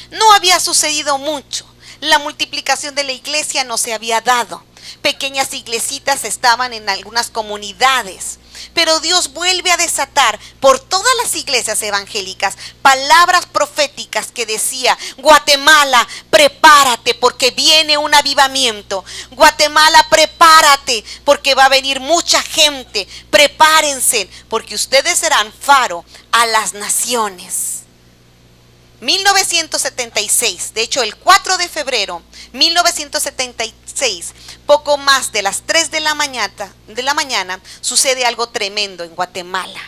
no había sucedido mucho. La multiplicación de la iglesia no se había dado. Pequeñas iglesitas estaban en algunas comunidades, pero Dios vuelve a desatar por todas las iglesias evangélicas palabras proféticas que decía, Guatemala, prepárate porque viene un avivamiento. Guatemala, prepárate porque va a venir mucha gente. Prepárense porque ustedes serán faro a las naciones. 1976, de hecho el 4 de febrero 1976, poco más de las 3 de la mañana, sucede algo tremendo en Guatemala.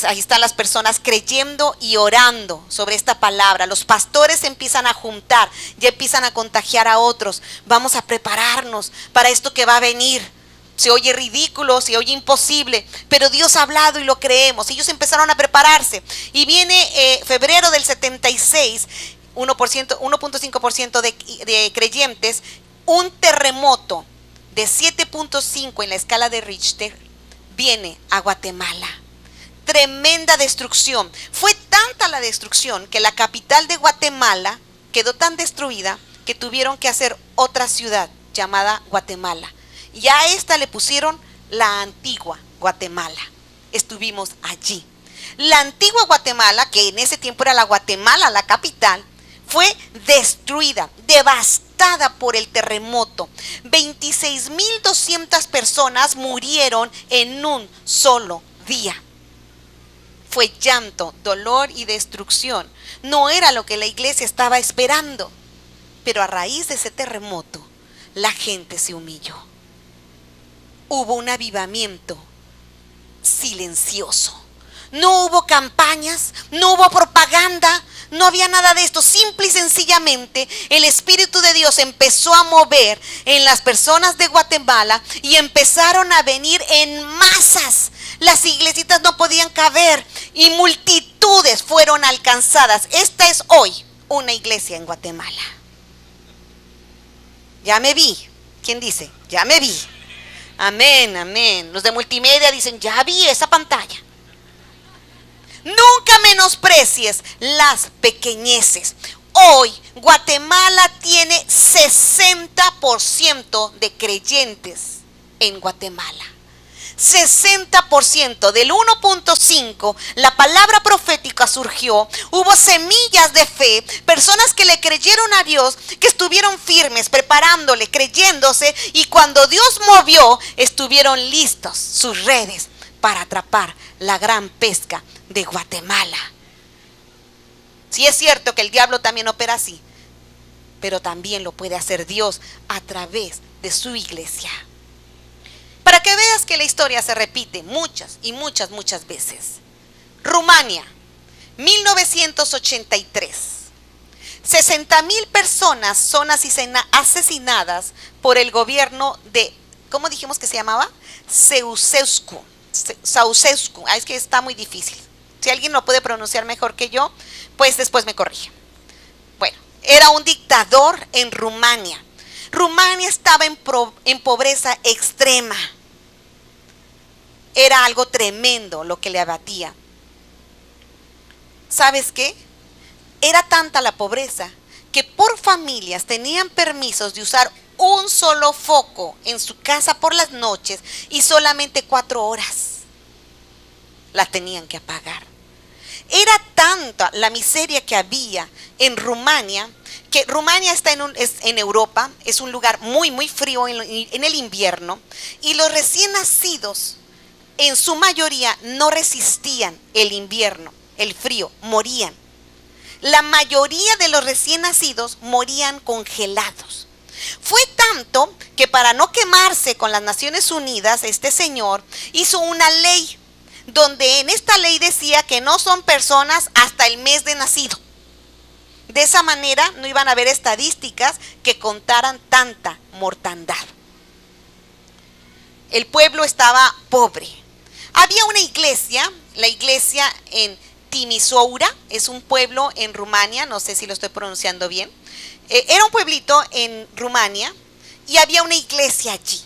Ahí están las personas creyendo y orando sobre esta palabra. Los pastores se empiezan a juntar, ya empiezan a contagiar a otros. Vamos a prepararnos para esto que va a venir. Se oye ridículo, se oye imposible, pero Dios ha hablado y lo creemos. Ellos empezaron a prepararse. Y viene febrero del 76, 1.5% de creyentes, un terremoto de 7.5 en la escala de Richter viene a Guatemala. Tremenda destrucción. Fue tanta la destrucción que la capital de Guatemala quedó tan destruida que tuvieron que hacer otra ciudad llamada Guatemala. Y a esta le pusieron la antigua Guatemala. Estuvimos allí. La antigua Guatemala, que en ese tiempo era la Guatemala, la capital, fue destruida, devastada por el terremoto. 26.200 personas murieron en un solo día. Fue llanto, dolor y destrucción. No era lo que la iglesia estaba esperando. Pero a raíz de ese terremoto, la gente se humilló. Hubo un avivamiento silencioso. no hubo campañas, no hubo propaganda, no había nada de esto. Simple y sencillamente el Espíritu de Dios empezó a mover en las personas de Guatemala y empezaron a venir en masas. Las iglesitas no podían caber y multitudes fueron alcanzadas. Esta es hoy una iglesia en Guatemala. Ya me vi. ¿Quién dice? Ya me vi. Amén, amén. Los de multimedia dicen, ya vi esa pantalla. Nunca menosprecies las pequeñeces. Hoy Guatemala tiene 60% de creyentes en Guatemala. 60% del 1.5, la palabra profética surgió, hubo semillas de fe, personas que le creyeron a Dios, que estuvieron firmes, preparándole, creyéndose, y cuando Dios movió, estuvieron listos sus redes para atrapar la gran pesca de Guatemala. Sí es cierto que el diablo también opera así, pero también lo puede hacer Dios a través de su iglesia. Para que veas que la historia se repite muchas y muchas veces. Rumania, 1983. 60,000 personas son asesinadas por el gobierno de, ¿cómo dijimos que se llamaba? Ceausescu. Es que está muy difícil. Si alguien lo puede pronunciar mejor que yo, pues después me corrige. Bueno, era un dictador en Rumania. Rumania estaba en pobreza extrema. Era algo tremendo lo que le abatía. ¿Sabes qué? Era tanta la pobreza que por familias tenían permisos de usar un solo foco en su casa por las noches y solamente 4 horas la tenían que apagar. Era tanta la miseria que había en Rumania, que Rumania está en Europa, es un lugar muy frío en el invierno, y los recién nacidos en su mayoría no resistían el invierno, el frío, morían. La mayoría de los recién nacidos morían congelados. Fue tanto que para no quemarse con las Naciones Unidas, este señor hizo una ley, donde en esta ley decía que no son personas hasta el mes de nacido. De esa manera no iban a haber estadísticas que contaran tanta mortandad. El pueblo estaba pobre. Había una iglesia, la iglesia en Timișoara, es un pueblo en Rumania, no sé si lo estoy pronunciando bien. Era un pueblito en Rumania y había una iglesia allí.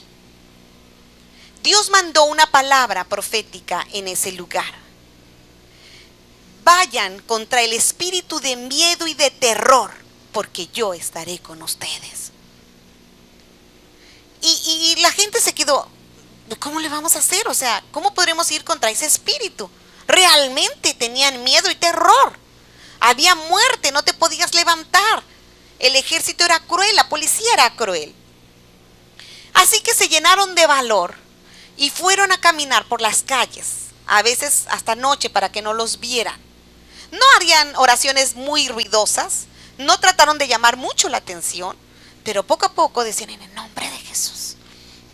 Dios mandó una palabra profética en ese lugar. Vayan contra el espíritu de miedo y de terror, porque yo estaré con ustedes. Y la gente se quedó, ¿cómo le vamos a hacer? O sea, ¿cómo podremos ir contra ese espíritu? Realmente tenían miedo y terror. Había muerte, no te podías levantar. El ejército era cruel, la policía era cruel. Así que se llenaron de valor y fueron a caminar por las calles, a veces hasta noche para que no los vieran. No harían oraciones muy ruidosas, no trataron de llamar mucho la atención, pero poco a poco decían, en el nombre de Jesús,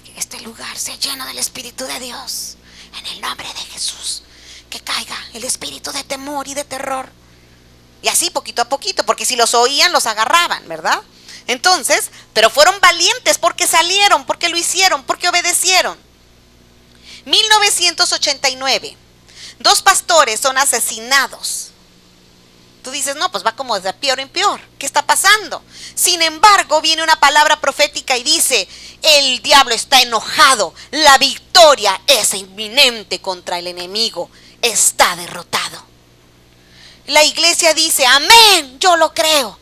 que este lugar sea lleno del Espíritu de Dios, en el nombre de Jesús, que caiga el espíritu de temor y de terror. Y así poquito a poquito, porque si los oían los agarraban, ¿verdad? Entonces, pero fueron valientes porque salieron, porque lo hicieron, porque obedecieron. 1989, 2 pastores son asesinados. Tú dices, no, pues va como de peor en peor. ¿Qué está pasando? Sin embargo, viene una palabra profética y dice, el diablo está enojado, la victoria es inminente contra el enemigo, está derrotado. La iglesia dice, amén, yo lo creo,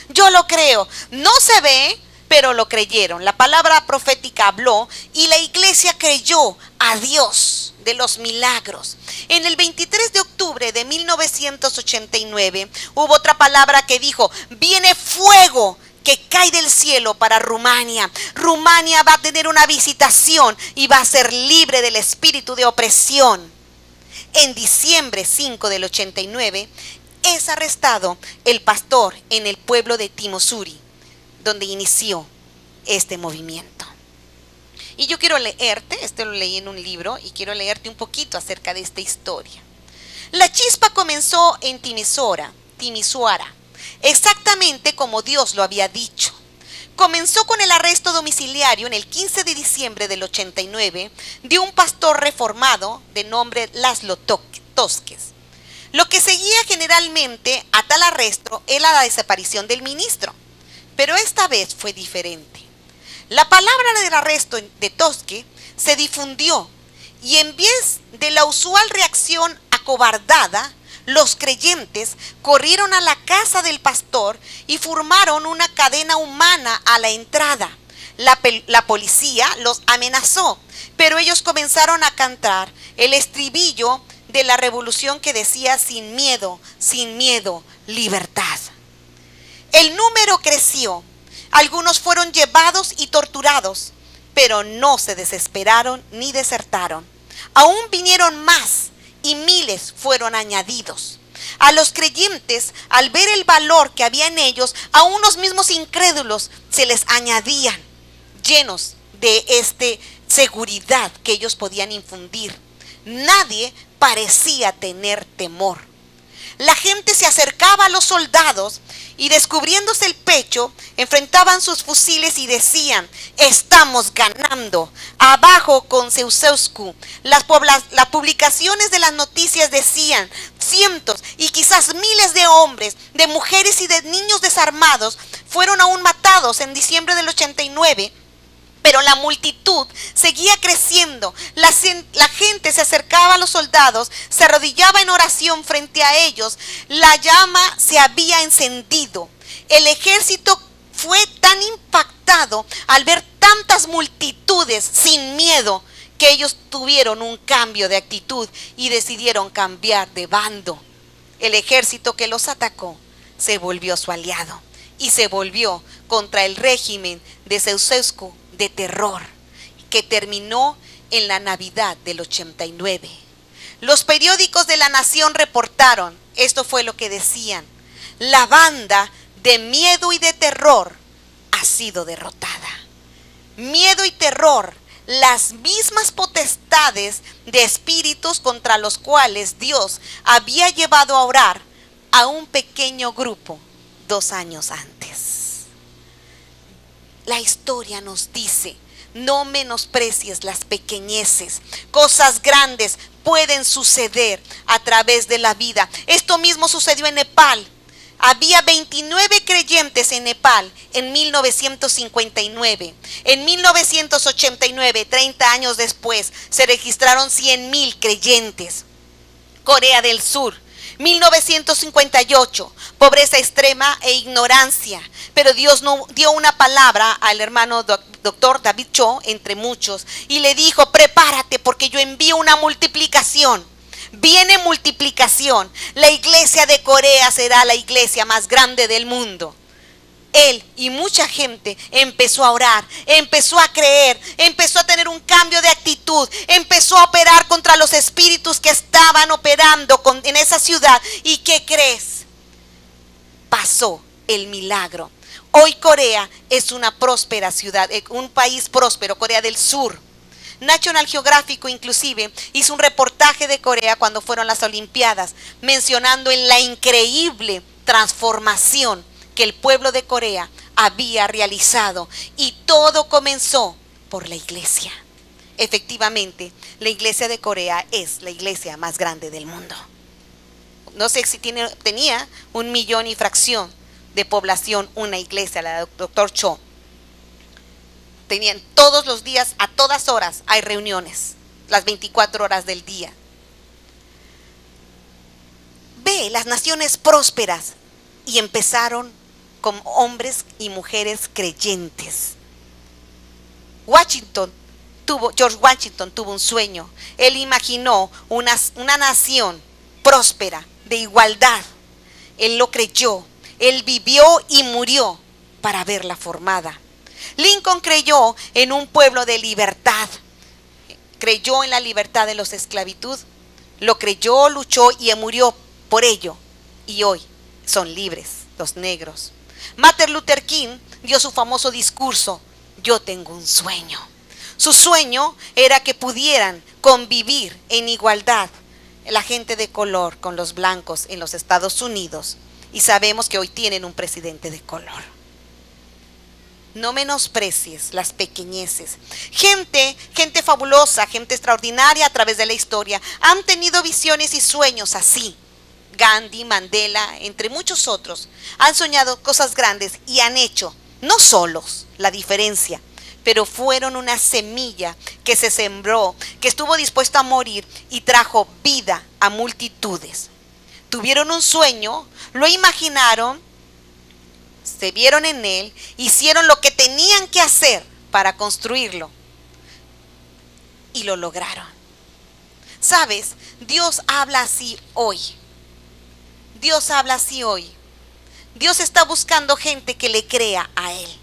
yo lo creo. No se ve, pero lo creyeron. La palabra profética habló y la iglesia creyó a Dios de los milagros. En el 23 de octubre de 1989 hubo otra palabra que dijo, viene fuego que cae del cielo para Rumania. Rumania va a tener una visitación y va a ser libre del espíritu de opresión. En diciembre 5 del 89 es arrestado el pastor en el pueblo de Timișoara, donde inició este movimiento. Y yo quiero leerte, esto lo leí en un libro, y quiero leerte un poquito acerca de esta historia. La chispa comenzó en Timisoara, exactamente como Dios lo había dicho. Comenzó con el arresto domiciliario en el 15 de diciembre del 89 de un pastor reformado de nombre Laszlo Toskes. Lo que seguía generalmente a tal arresto era la desaparición del ministro, pero esta vez fue diferente. La palabra del arresto de Toske se difundió y en vez de la usual reacción acobardada, los creyentes corrieron a la casa del pastor y formaron una cadena humana a la entrada. La policía los amenazó, pero ellos comenzaron a cantar el estribillo de la revolución que decía: sin miedo, libertad. El número creció. Algunos fueron llevados y torturados, pero no se desesperaron ni desertaron. Aún vinieron más y miles fueron añadidos. A los creyentes, al ver el valor que había en ellos, a unos mismos incrédulos se les añadían, llenos de seguridad que ellos podían infundir. Nadie parecía tener temor. La gente se acercaba a los soldados y, descubriéndose el pecho, enfrentaban sus fusiles y decían: estamos ganando, abajo con Ceausescu. Las publicaciones de las noticias decían: cientos y quizás miles de hombres, de mujeres y de niños desarmados fueron aún matados en diciembre del 89. Pero la multitud seguía creciendo. La gente se acercaba a los soldados, se arrodillaba en oración frente a ellos. La llama se había encendido. El ejército fue tan impactado al ver tantas multitudes sin miedo que ellos tuvieron un cambio de actitud y decidieron cambiar de bando. El ejército que los atacó se volvió su aliado y se volvió contra el régimen de Ceausescu de terror, que terminó en la Navidad del 89. Los periódicos de la nación reportaron, esto fue lo que decían: la banda de miedo y de terror ha sido derrotada. Miedo y terror, las mismas potestades de espíritus contra los cuales Dios había llevado a orar a un pequeño grupo 2 años antes. La historia nos dice: no menosprecies las pequeñeces. Cosas grandes pueden suceder a través de la vida. Esto mismo sucedió en Nepal. Había 29 creyentes en Nepal en 1959. En 1989, 30 años después, se registraron 100,000 creyentes. Corea del Sur, 1958, pobreza extrema e ignorancia, pero Dios no dio una palabra al hermano doctor David Cho, entre muchos, y le dijo: prepárate porque yo envío una multiplicación. Viene multiplicación. La iglesia de Corea será la iglesia más grande del mundo. Él y mucha gente empezó a orar, empezó a creer, empezó a tener un cambio de actitud, empezó a operar contra los espíritus que estaban operando en esa ciudad. ¿Y qué crees? Pasó el milagro. Hoy Corea es una próspera ciudad, un país próspero, Corea del Sur. National Geographic inclusive hizo un reportaje de Corea cuando fueron las Olimpiadas, mencionando en la increíble transformación que el pueblo de Corea había realizado, y todo comenzó por la iglesia. Efectivamente, la iglesia de Corea es la iglesia más grande del mundo. No sé si tenía 1 millón y fracción de población una iglesia, la doctor Cho. Tenían todos los días, a todas horas, hay reuniones, las 24 horas del día. Ve las naciones prósperas y empezaron con hombres y mujeres creyentes. George Washington tuvo un sueño. Él imaginó una nación próspera, de igualdad. Él lo creyó. Él vivió y murió para verla formada. Lincoln creyó en un pueblo de libertad. Creyó en la libertad de los esclavitud. Lo creyó, luchó y murió por ello. Y hoy son libres los negros. Martin Luther King dio su famoso discurso: yo tengo un sueño. Su sueño era que pudieran convivir en igualdad la gente de color con los blancos en los Estados Unidos y sabemos que hoy tienen un presidente de color. No menosprecies las pequeñeces. Gente fabulosa, gente extraordinaria a través de la historia han tenido visiones y sueños así. Gandhi, Mandela, entre muchos otros, han soñado cosas grandes y han hecho, no solos, la diferencia, pero fueron una semilla que se sembró, que estuvo dispuesta a morir y trajo vida a multitudes. Tuvieron un sueño, lo imaginaron, se vieron en él, hicieron lo que tenían que hacer para construirlo y lo lograron. ¿Sabes? Dios habla así hoy. Dios habla así hoy. Dios está buscando gente que le crea a Él.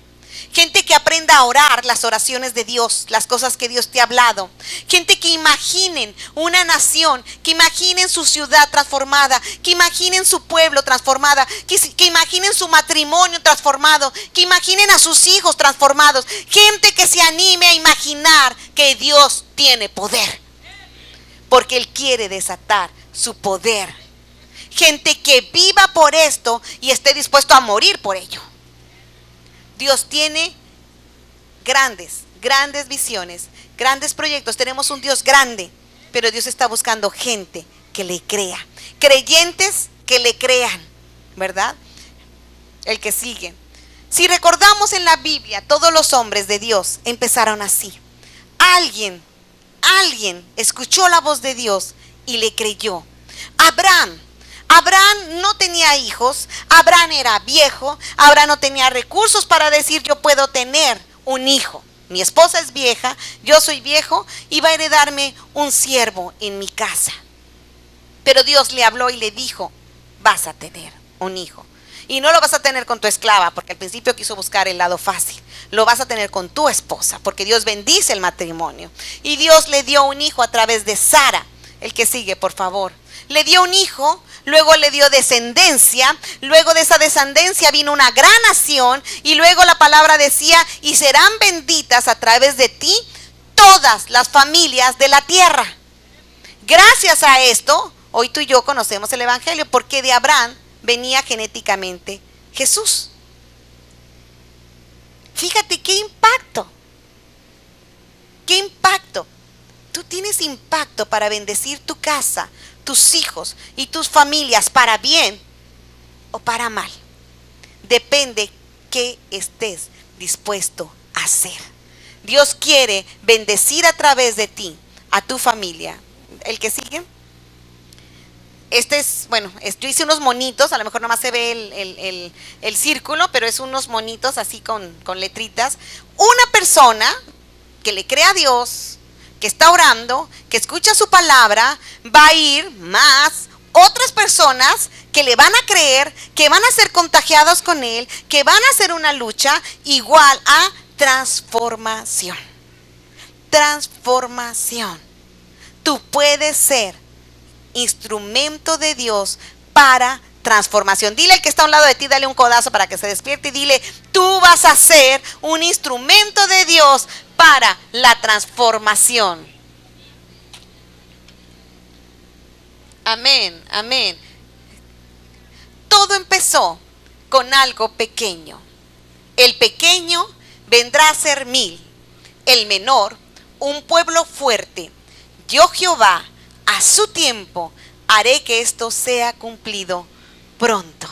Gente que aprenda a orar las oraciones de Dios, las cosas que Dios te ha hablado. Gente que imaginen una nación, que imaginen su ciudad transformada, que imaginen su pueblo transformada, que imaginen su matrimonio transformado, que imaginen a sus hijos transformados. Gente que se anime a imaginar que Dios tiene poder, porque Él quiere desatar su poder. Gente que viva por esto y esté dispuesto a morir por ello. Dios tiene grandes visiones, grandes proyectos. Tenemos un Dios grande, pero Dios está buscando gente que le crea. Creyentes que le crean, ¿verdad? El que sigue. Si recordamos en la Biblia, todos los hombres de Dios empezaron así. Alguien escuchó la voz de Dios y le creyó. Abraham no tenía hijos, Abraham era viejo, Abraham no tenía recursos para decir yo puedo tener un hijo. Mi esposa es vieja, yo soy viejo y va a heredarme un siervo en mi casa. Pero Dios le habló y le dijo, vas a tener un hijo. Y no lo vas a tener con tu esclava, porque al principio quiso buscar el lado fácil. Lo vas a tener con tu esposa, porque Dios bendice el matrimonio. Y Dios le dio un hijo a través de Sara. El que sigue, por favor. Le dio un hijo, luego le dio descendencia, luego de esa descendencia vino una gran nación y luego la palabra decía, y serán benditas a través de ti todas las familias de la tierra. Gracias a esto, hoy tú y yo conocemos el evangelio, porque de Abraham venía genéticamente Jesús. Fíjate qué impacto. Qué impacto. Tú tienes impacto para bendecir tu casa, tus hijos y tus familias para bien o para mal. Depende qué estés dispuesto a hacer. Dios quiere bendecir a través de ti a tu familia. El que sigue. Yo hice unos monitos, a lo mejor nomás se ve el círculo, pero es unos monitos así con letritas. Una persona que le crea a Dios, que está orando, que escucha su palabra, va a ir más otras personas que le van a creer, que van a ser contagiados con él, que van a hacer una lucha igual a transformación. Transformación. Tú puedes ser instrumento de Dios para transformación. Dile al que está a un lado de ti, dale un codazo para que se despierte y dile, tú vas a ser un instrumento de Dios para la transformación. Amén, amén. Todo empezó con algo pequeño. El pequeño vendrá a ser 1000, el menor un pueblo fuerte. Yo Jehová, a su tiempo, haré que esto sea cumplido pronto.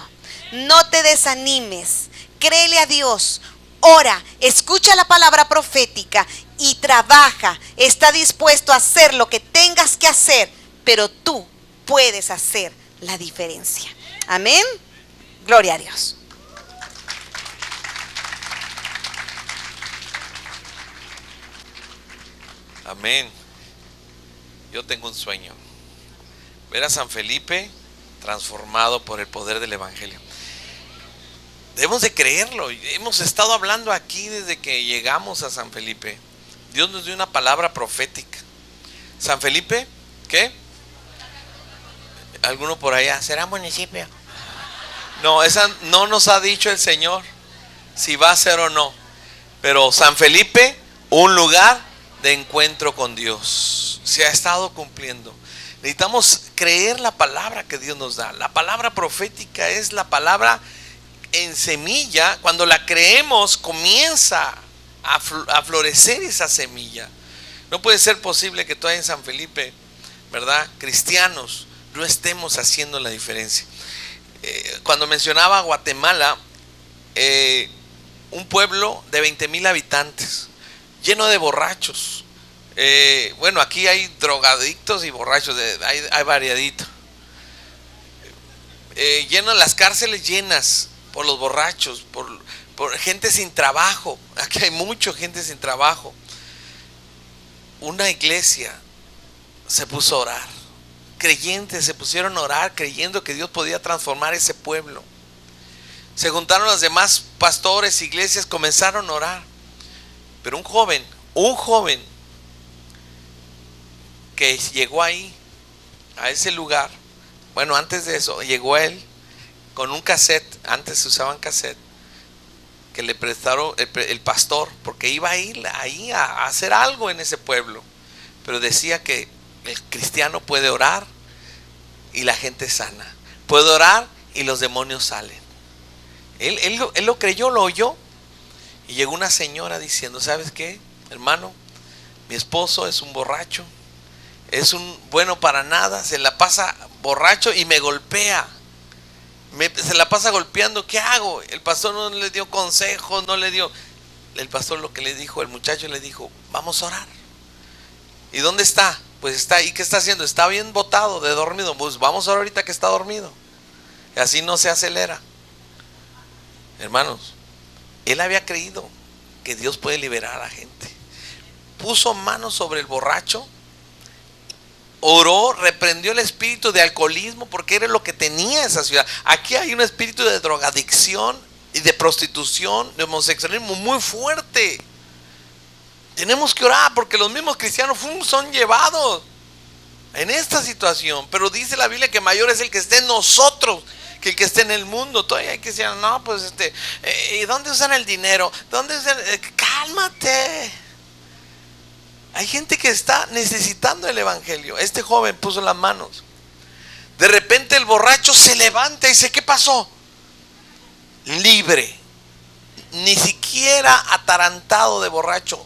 No te desanimes, créele a Dios, ora, escucha la palabra profética y trabaja. Está dispuesto a hacer lo que tengas que hacer, pero tú puedes hacer la diferencia. Amén. Gloria a Dios. Amén. Yo tengo un sueño. Ver a San Felipe transformado por el poder del evangelio. Debemos de creerlo. Hemos estado hablando aquí desde que llegamos a San Felipe. Dios nos dio una palabra profética. San Felipe, ¿qué? ¿Alguno por allá? ¿Será municipio? No, esa no nos ha dicho el Señor si va a ser o no. Pero San Felipe, un lugar de encuentro con Dios. Se ha estado cumpliendo. Necesitamos creer la palabra que Dios nos da. La palabra profética es la palabra en semilla. Cuando la creemos, comienza a florecer esa semilla. No puede ser posible que todavía en San Felipe, ¿verdad?, cristianos, no estemos haciendo la diferencia. Cuando mencionaba Guatemala, un pueblo de 20,000 habitantes, lleno de borrachos. Bueno, aquí hay drogadictos y borrachos, hay variadito. Lleno las cárceles llenas por los borrachos, por gente sin trabajo. Aquí hay mucha gente sin trabajo. Una iglesia se puso a orar. Creyentes se pusieron a orar creyendo que Dios podía transformar ese pueblo. Se juntaron los demás pastores, iglesias, comenzaron a orar. Pero un joven que llegó ahí, a ese lugar, bueno, antes de eso, llegó él con un cassette. Antes se usaban cassette que le prestaron el pastor, porque iba a ir ahí a hacer algo en ese pueblo. Pero decía que el cristiano puede orar y la gente sana, puede orar y los demonios salen. Él lo creyó, lo oyó. Y llegó una señora diciendo: ¿sabes qué, hermano? Mi esposo es un borracho, es un bueno para nada, se la pasa borracho y me golpea, se la pasa golpeando. ¿Qué hago? El pastor no le dio consejos, no le dio. El pastor lo que le dijo, el muchacho le dijo: vamos a orar. ¿Y dónde está? Pues está ahí. ¿Qué está haciendo? Está bien botado, de dormido. Pues vamos a orar ahorita que está dormido. Y así no se acelera. Hermanos, él había creído que Dios puede liberar a la gente. Puso manos sobre el borracho, oró, reprendió el espíritu de alcoholismo, porque era lo que tenía esa ciudad. Aquí hay un espíritu de drogadicción y de prostitución, de homosexualismo muy fuerte. Tenemos que orar porque los mismos cristianos son llevados en esta situación. Pero dice la Biblia que mayor es el que esté en nosotros que el que esté en el mundo. Todavía hay que decir: no, pues ¿y dónde usan el dinero? ¿Dónde usan? Cálmate. Hay gente que está necesitando el evangelio. Este joven puso las manos. De repente el borracho se levanta y dice: ¿qué pasó? Libre. Ni siquiera atarantado de borracho.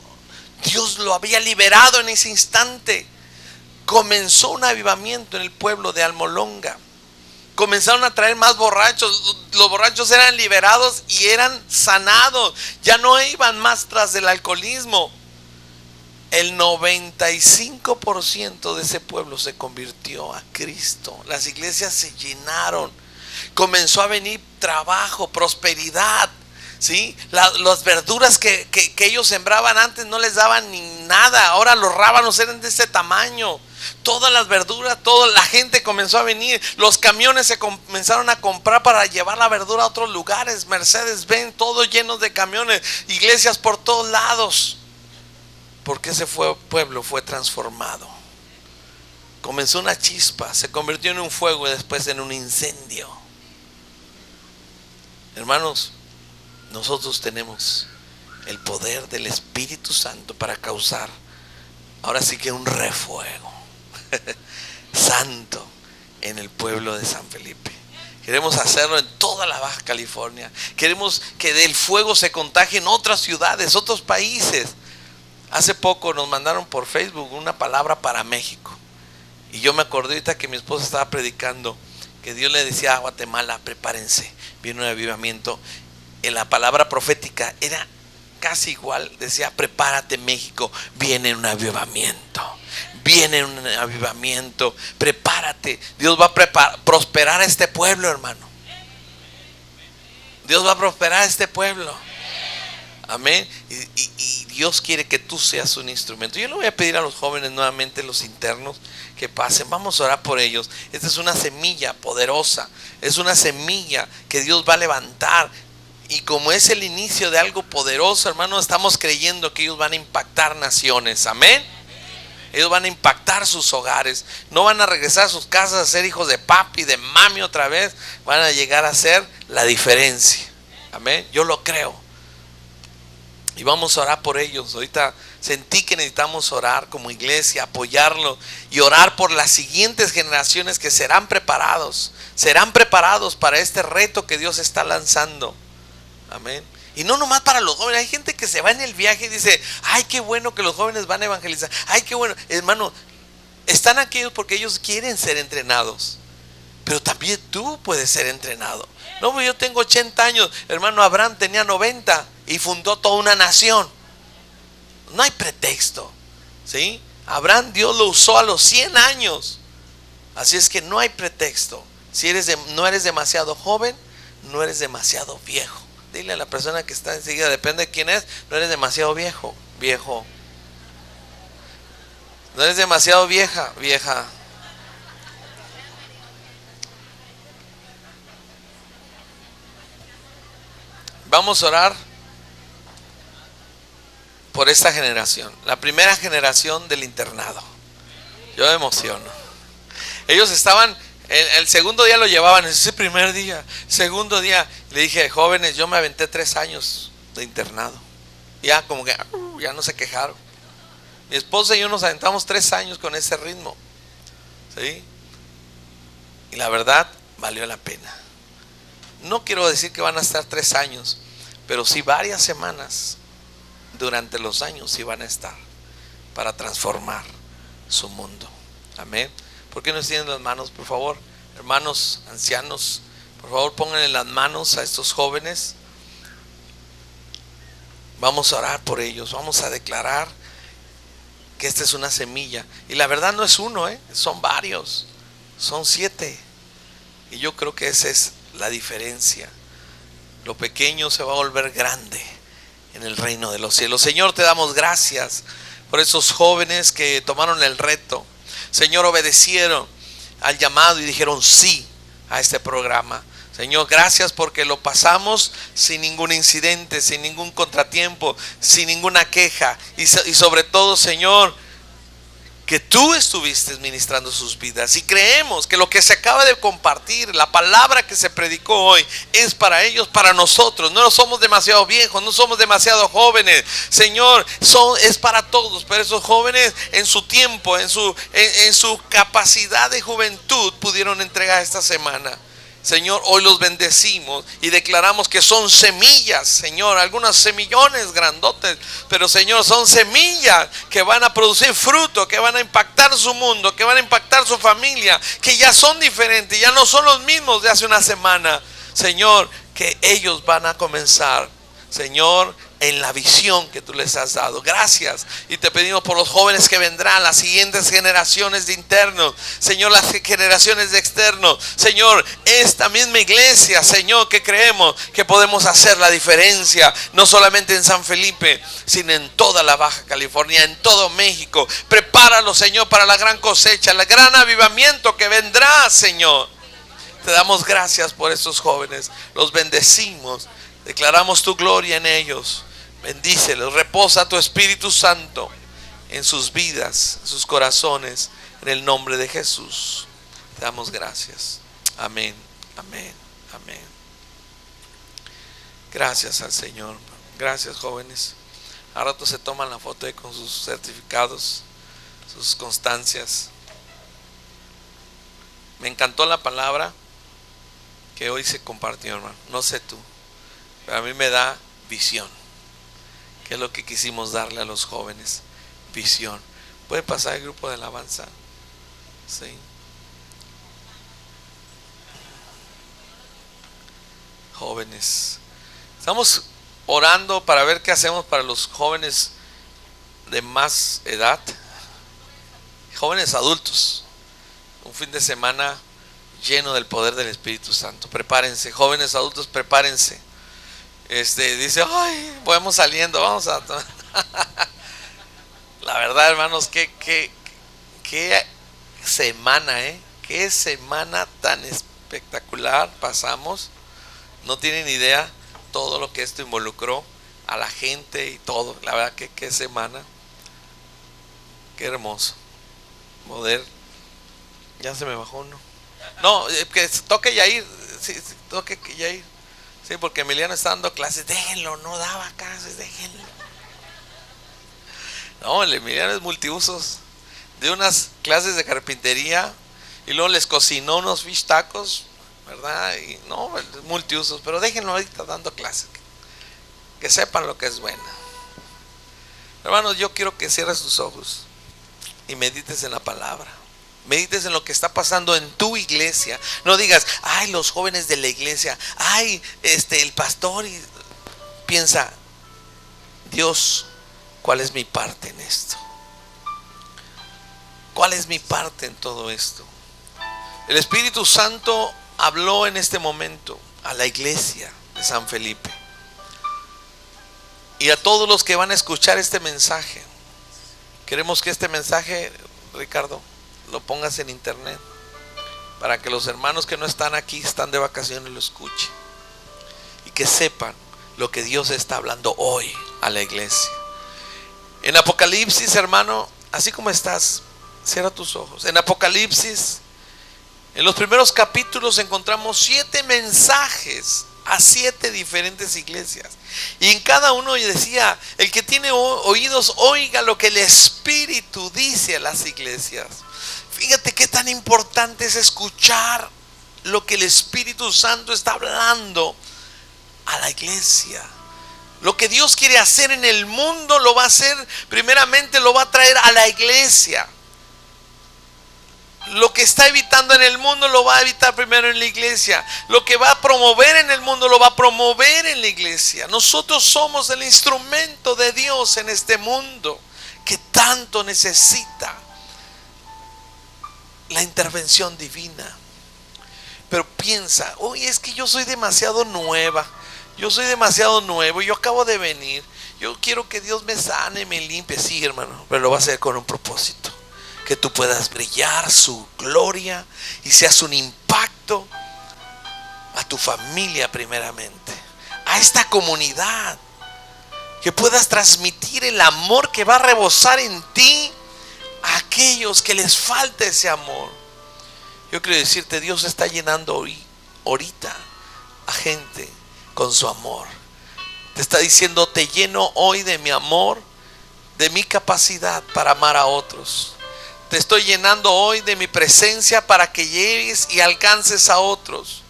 Dios lo había liberado en ese instante. Comenzó un avivamiento en el pueblo de Almolonga. Comenzaron a traer más borrachos. Los borrachos eran liberados y eran sanados. Ya no iban más tras del alcoholismo. El 95% de ese pueblo se convirtió a Cristo. Las iglesias se llenaron. Comenzó a venir trabajo, prosperidad. ¿Sí? Las verduras que ellos sembraban antes no les daban ni nada. Ahora los rábanos eran de ese tamaño. Todas las verduras, toda la gente comenzó a venir. Los camiones se comenzaron a comprar para llevar la verdura a otros lugares. Mercedes-Benz, todo lleno de camiones. Iglesias por todos lados. Porque ese pueblo fue transformado. Comenzó una chispa, se convirtió en un fuego y después en un incendio. Hermanos, nosotros tenemos el poder del Espíritu Santo para causar, ahora sí que un refuego santo en el pueblo de San Felipe. Queremos hacerlo en toda la Baja California. Queremos que del fuego se contagie en otras ciudades, otros países. Hace poco nos mandaron por Facebook una palabra para México. Y yo me acordé ahorita que mi esposa estaba predicando que Dios le decía a Guatemala: prepárense, viene un avivamiento. En la palabra profética era casi igual. Decía: prepárate, México, viene un avivamiento. Viene un avivamiento, prepárate. Dios va a prosperar a este pueblo, hermano. Dios va a prosperar a este pueblo. Amén. Y Dios quiere que tú seas un instrumento. Yo le voy a pedir a los jóvenes nuevamente, los internos, que pasen. Vamos a orar por ellos. Esta es una semilla poderosa. Es una semilla que Dios va a levantar. Y como es el inicio de algo poderoso, hermano, estamos creyendo que ellos van a impactar naciones. Amén. Ellos van a impactar sus hogares. No van a regresar a sus casas a ser hijos de papi, de mami otra vez. Van a llegar a ser la diferencia. Amén. Yo lo creo. Y vamos a orar por ellos. Ahorita sentí que necesitamos orar como iglesia, apoyarlo y orar por las siguientes generaciones que serán preparados para este reto que Dios está lanzando. Amén. Y no nomás para los jóvenes. Hay gente que se va en el viaje y dice: ay, qué bueno que los jóvenes van a evangelizar. Ay, qué bueno. Hermano, están aquellos porque ellos quieren ser entrenados. Pero también tú puedes ser entrenado. No, yo tengo 80 años. Hermano, Abraham tenía 90 y fundó toda una nación. No hay pretexto, ¿sí? Abraham, Dios lo usó a los 100 años. Así es que no hay pretexto. Si no eres demasiado joven, no eres demasiado viejo. Dile a la persona que está enseguida, depende de quién es, no eres demasiado viejo. No eres demasiado vieja. Vamos a orar por esta generación, la primera generación del internado. Yo me emociono. Ellos estaban, el segundo día lo llevaban, ese primer día, segundo día, le dije: jóvenes, yo me aventé 3 años de internado. Ya como que ya no se quejaron. Mi esposa y yo nos aventamos 3 años con ese ritmo, ¿sí? Y la verdad, valió la pena. No quiero decir que van a estar 3 años, pero sí varias semanas durante los años sí van a estar para transformar su mundo. Amén. ¿Por qué no extienden las manos, por favor? Hermanos ancianos, por favor, pónganle las manos a estos jóvenes. Vamos a orar por ellos. Vamos a declarar que esta es una semilla. Y la verdad no es uno, son varios. Son 7. Y yo creo que esa es la diferencia. Lo pequeño se va a volver grande en el reino de los cielos. Señor, te damos gracias por esos jóvenes que tomaron el reto. Señor, obedecieron al llamado y dijeron sí a este programa. Señor, gracias porque lo pasamos sin ningún incidente, sin ningún contratiempo, sin ninguna queja. Y sobre todo, Señor, que tú estuviste ministrando sus vidas. Y creemos que lo que se acaba de compartir, la palabra que se predicó hoy, es para ellos, para nosotros. No somos demasiado viejos, no somos demasiado jóvenes. Señor, es para todos. Pero esos jóvenes en su tiempo, en su capacidad de juventud, pudieron entregar esta semana. Señor, hoy los bendecimos y declaramos que son semillas, Señor, algunos semillones grandotes, pero Señor, son semillas que van a producir fruto, que van a impactar su mundo, que van a impactar su familia, que ya son diferentes, ya no son los mismos de hace una semana. Señor, que ellos van a comenzar, Señor, en la visión que tú les has dado. Gracias. Y te pedimos por los jóvenes que vendrán, las siguientes generaciones de internos, Señor, las generaciones de externos. Señor, esta misma iglesia, Señor, que creemos que podemos hacer la diferencia, no solamente en San Felipe, sino en toda la Baja California, en todo México. Prepáralo, Señor, para la gran cosecha, el gran avivamiento que vendrá, Señor. Te damos gracias por estos jóvenes. Los bendecimos. Declaramos tu gloria en ellos. Bendícelos, reposa tu Espíritu Santo en sus vidas, en sus corazones, en el nombre de Jesús. Te damos gracias. Amén, amén, amén. Gracias al Señor. Gracias, jóvenes. A rato se toman la foto ahí con sus certificados, sus constancias. Me encantó la palabra que hoy se compartió, hermano. No sé tú, pero a mí me da visión. ¿Qué es lo que quisimos darle a los jóvenes? Visión. ¿Puede pasar el grupo de alabanza? Sí. Jóvenes. Estamos orando para ver qué hacemos para los jóvenes de más edad. Jóvenes adultos. Un fin de semana lleno del poder del Espíritu Santo. Prepárense, jóvenes adultos, prepárense. Dice, ay, vamos saliendo, vamos a la verdad, hermanos, qué semana, qué semana tan espectacular pasamos. No tienen idea todo lo que esto involucró a la gente y todo. La verdad que qué semana, qué hermoso poder. Ya se me bajó uno. No, que toque Yair, sí, toque Yair. Sí, porque Emiliano está dando clases. Déjenlo, no daba clases, déjenlo. No, el Emiliano es multiusos. De unas clases de carpintería y luego les cocinó unos fish tacos, ¿verdad? Y no, multiusos. Pero déjenlo ahorita dando clases. Que sepan lo que es buena. Hermanos, yo quiero que cierres tus ojos y medites en la palabra. Medites en lo que está pasando en tu iglesia. No digas, ay, los jóvenes de la iglesia, ay, el pastor. Piensa, Dios, ¿cuál es mi parte en esto? ¿Cuál es mi parte en todo esto? El Espíritu Santo habló en este momento a la iglesia de San Felipe y a todos los que van a escuchar este mensaje. Queremos que este mensaje, Ricardo, lo pongas en internet para que los hermanos que no están aquí, están de vacaciones, lo escuchen y que sepan lo que Dios está hablando hoy a la iglesia. En Apocalipsis, hermano, así como estás, cierra tus ojos. En Apocalipsis, en los primeros capítulos encontramos 7 mensajes a 7 diferentes iglesias. Y en cada uno decía, el que tiene oídos, oiga lo que el Espíritu dice a las iglesias. Fíjate qué tan importante es escuchar lo que el Espíritu Santo está hablando a la iglesia. Lo que Dios quiere hacer en el mundo lo va a hacer, primeramente lo va a traer a la iglesia. Lo que está evitando en el mundo lo va a evitar primero en la iglesia. Lo que va a promover en el mundo lo va a promover en la iglesia. Nosotros somos el instrumento de Dios en este mundo que tanto necesita la intervención divina. Pero piensa, oye, es que yo soy demasiado nueva, yo soy demasiado nuevo, yo acabo de venir, yo quiero que Dios me sane, me limpie. Sí, hermano, pero lo va a hacer con un propósito, que tú puedas brillar su gloria y seas un impacto a tu familia primeramente, a esta comunidad, que puedas transmitir el amor que va a rebosar en ti a aquellos que les falta ese amor. Yo quiero decirte, Dios está llenando hoy, ahorita, a gente con su amor. Te está diciendo, te lleno hoy de mi amor, de mi capacidad para amar a otros. Te estoy llenando hoy de mi presencia para que llegues y alcances a otros.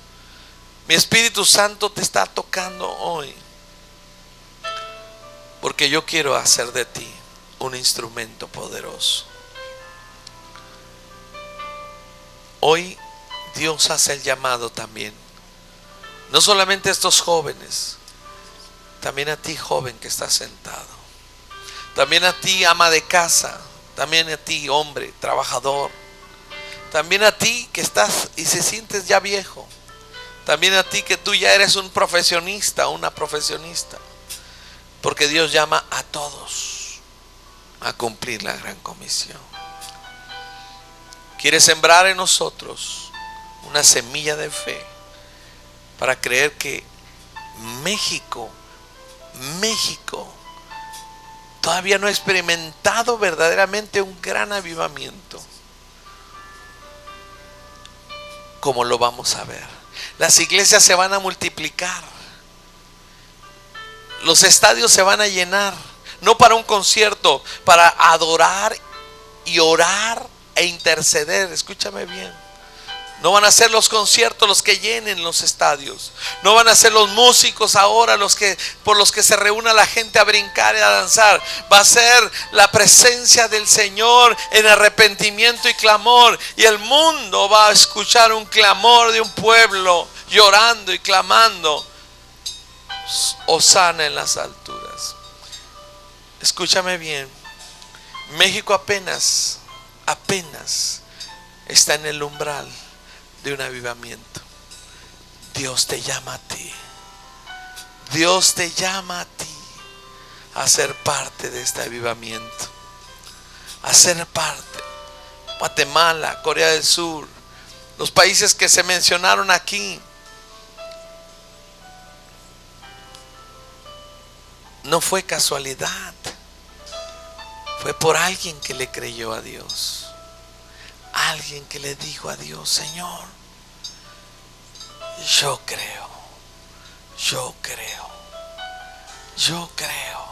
Mi Espíritu Santo te está tocando hoy, porque yo quiero hacer de ti un instrumento poderoso. Hoy Dios hace el llamado también, no solamente a estos jóvenes, también a ti, joven que estás sentado, también a ti, ama de casa, también a ti, hombre trabajador, también a ti que estás y se sientes ya viejo, también a ti que tú ya eres un profesionista, una profesionista, porque Dios llama a todos a cumplir la gran comisión. Quiere sembrar en nosotros una semilla de fe para creer que México todavía no ha experimentado verdaderamente un gran avivamiento, como lo vamos a ver. Las iglesias se van a multiplicar, los estadios se van a llenar, no para un concierto, para adorar y orar e interceder. Escúchame bien. No van a ser los conciertos los que llenen los estadios. No van a ser los músicos ahora por los que se reúna la gente a brincar y a danzar. Va a ser la presencia del Señor en arrepentimiento y clamor. Y el mundo va a escuchar un clamor de un pueblo llorando y clamando: Hosana en las alturas. Escúchame bien. México apenas está en el umbral de un avivamiento. Dios te llama a ti. Dios te llama a ti a ser parte de este avivamiento, a ser parte. Guatemala, Corea del Sur, los países que se mencionaron aquí, no fue casualidad, fue por alguien que le creyó a Dios. Alguien que le dijo a Dios: Señor, yo creo, yo creo, yo creo,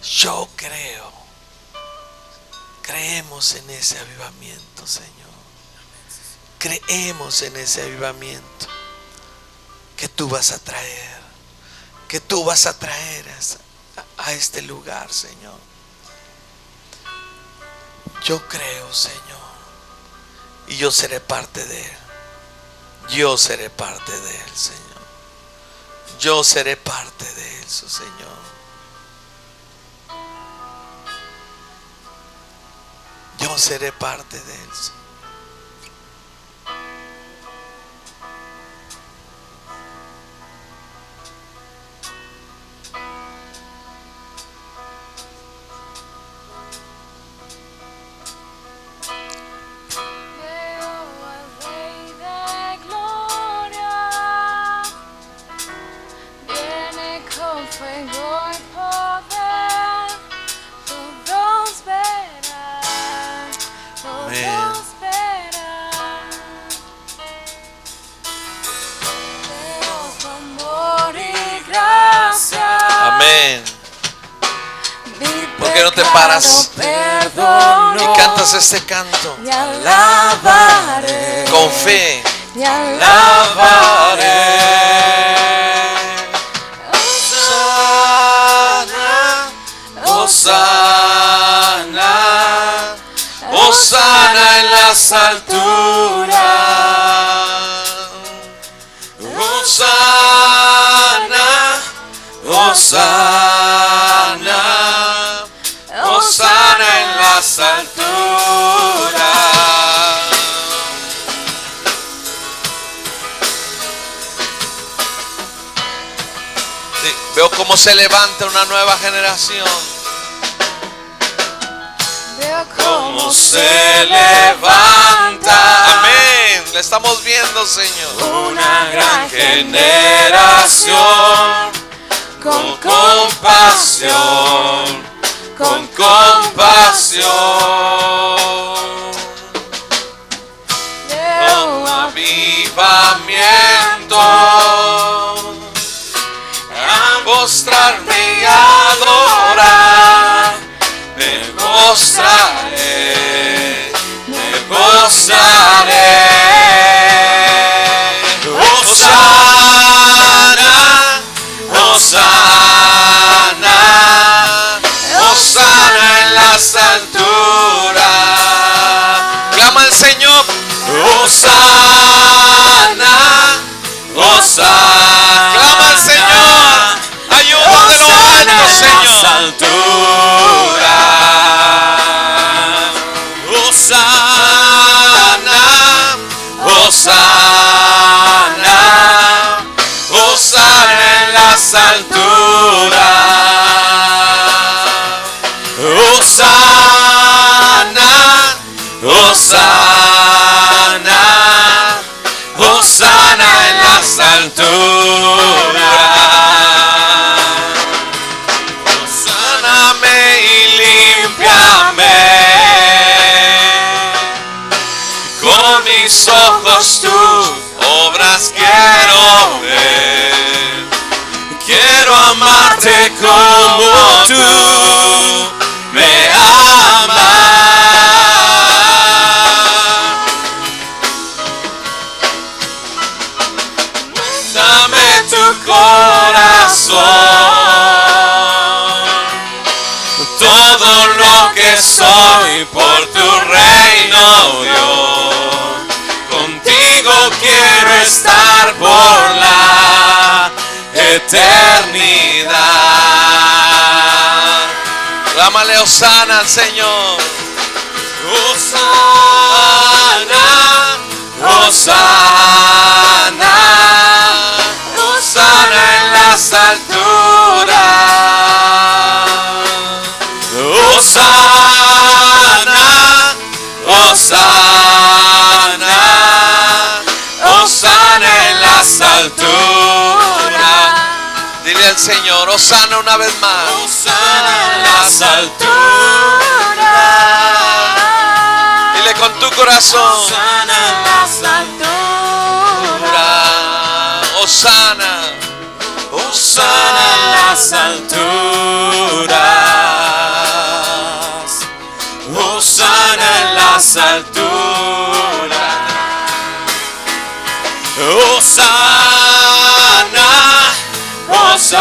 yo creo. Creemos en ese avivamiento, Señor. Creemos en ese avivamiento que tú vas a traer, que tú vas a traer a este lugar, Señor. Yo creo, Señor, y yo seré parte de él. Yo seré parte de él, Señor. Yo seré parte de él, su Señor. Yo seré parte de él, Señor. Amén. ¿Por qué no te paras y cantas este canto? Con fe. Alabaré. Hosana, Hosana, Hosana en las alturas. Hosana, Hosana, Hosana en las alturas. Sí, veo cómo se levanta una nueva generación. Veo Cómo se levanta. Amén. Le estamos viendo, Señor. una gran Generación con compasión, con compasión. Con avivamiento a postrarme y adorar. Me postraré, me postraré. Hosana, Hosana, Hosana en las alturas. Clama al Señor. Hosana, Hosana. Clama al Señor. Ayuda de lo alto, Señor. Hosana, Hosana, Hosana en las alturas. Hosana, Hosana, Hosana en las alturas. Sáname y límpiame. Con mis ojos tus obras quiero ver. Quiero amarte como tú me amas. Dame tu corazón, todo lo que soy por tu reino, Dios. Contigo quiero estar por la eternidad. Clámale Hosana al Señor. Hosana, Hosana, Hosana en las alturas. Hosana, Hosana, Hosana en las alturas. Dile al Señor, Hosana una vez más. Hosana en las alturas. Dile con tu corazón. Hosana en las alturas. Hosana, Hosana en las alturas. Hosana. las alturas. Hosana, Hosana,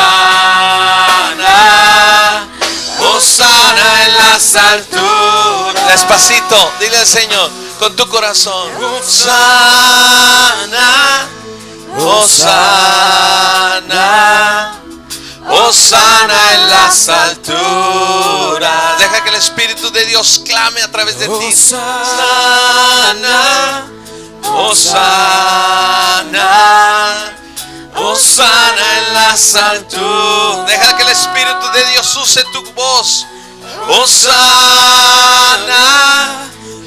Hosana en las alturas. Despacito, dile al Señor con tu corazón. Hosana, Hosana, Hosana en las alturas. Deja que el Espíritu de Dios clame a través de ti. Hosana, Hosana, Hosana en las alturas. Deja que el Espíritu de Dios use tu voz. Hosana,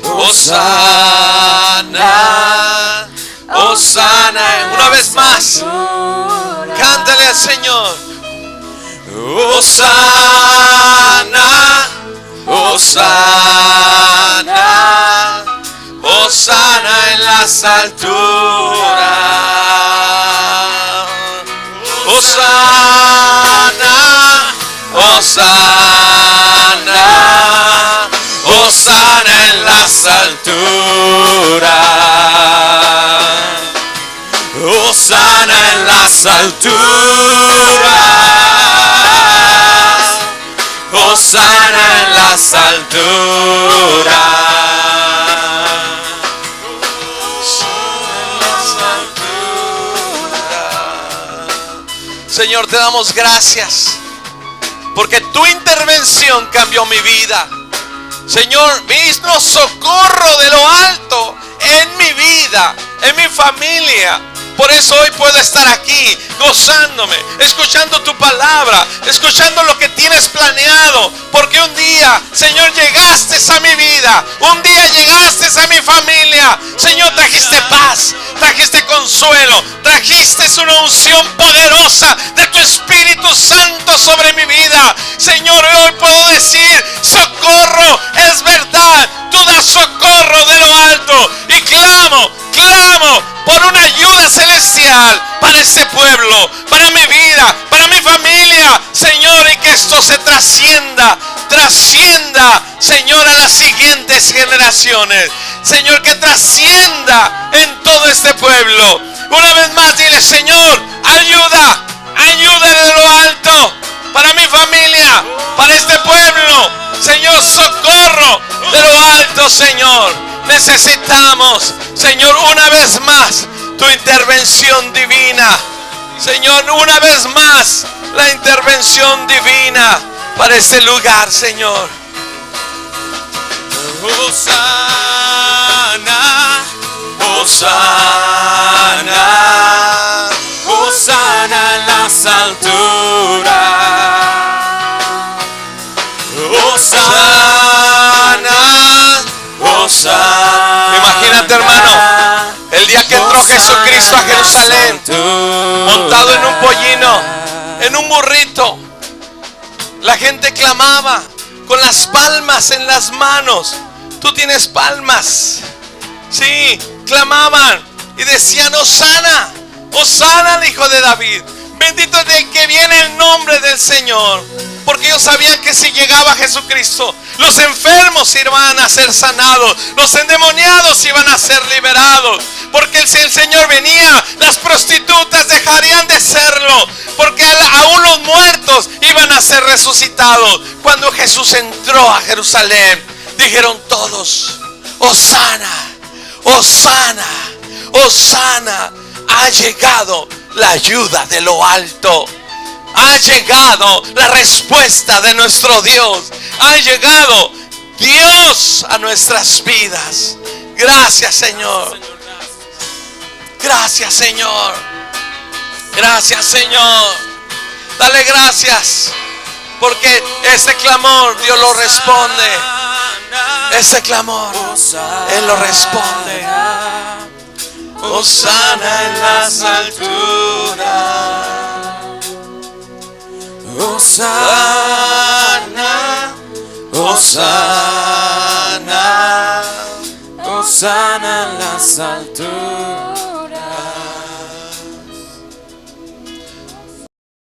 Hosana, Hosana. Una vez más, cántale al Señor. Hosana, Hosana, Hosana en las alturas. Hosana, Hosana, Hosana en las alturas. Hosana en las alturas. Hosana en las alturas. Señor, te damos gracias porque tu intervención cambió mi vida. Señor, vino socorro de lo alto en mi vida, en mi familia. Por eso hoy puedo estar aquí gozándome, escuchando tu palabra, escuchando lo que tienes planeado. Porque un día, Señor, llegaste a mi vida, un día llegaste a mi familia. Señor, trajiste paz, trajiste consuelo, trajiste una unción poderosa de tu Espíritu Santo sobre mi vida. Señor, hoy puedo decir, socorro es verdad. Tú das socorro de lo alto. Y clamo por una ayuda celestial para este pueblo, para mi vida, para mi familia, Señor, y que esto se trascienda, Señor, a las siguientes generaciones. Señor, que trascienda en todo este pueblo. Una vez más, dile, Señor, ayuda de lo alto para mi familia, para este pueblo. Señor, socorro de lo alto, Señor. Necesitamos, Señor, una vez más tu intervención divina. Señor, una vez más la intervención divina para este lugar, Señor. Hosana, Hosana, Hosana en las alturas. Hosana, Hosana. Imagínate, hermano, el día que entró Jesucristo a Jerusalén, montado en un pollino, en un burrito, la gente clamaba con las palmas en las manos. Tú tienes palmas. Sí, clamaban y decían, Hosana, Hosana al Hijo de David. Bendito es el que viene el nombre del Señor. Porque ellos sabían que si llegaba Jesucristo, los enfermos iban a ser sanados, los endemoniados iban a ser liberados. Porque si el Señor venía, las prostitutas dejarían de serlo. Porque aún los muertos iban a ser resucitados. Cuando Jesús entró a Jerusalén, dijeron todos, Hosana, Hosana, Hosana. Ha llegado la ayuda de lo alto. Ha llegado la respuesta de nuestro Dios. Ha llegado Dios a nuestras vidas. Gracias, Señor. Gracias, Señor. Gracias, Señor. Dale gracias, porque ese clamor Dios lo responde. Ese clamor Él lo responde. Hosana en las alturas. Hosana, Hosana, Hosana en las alturas.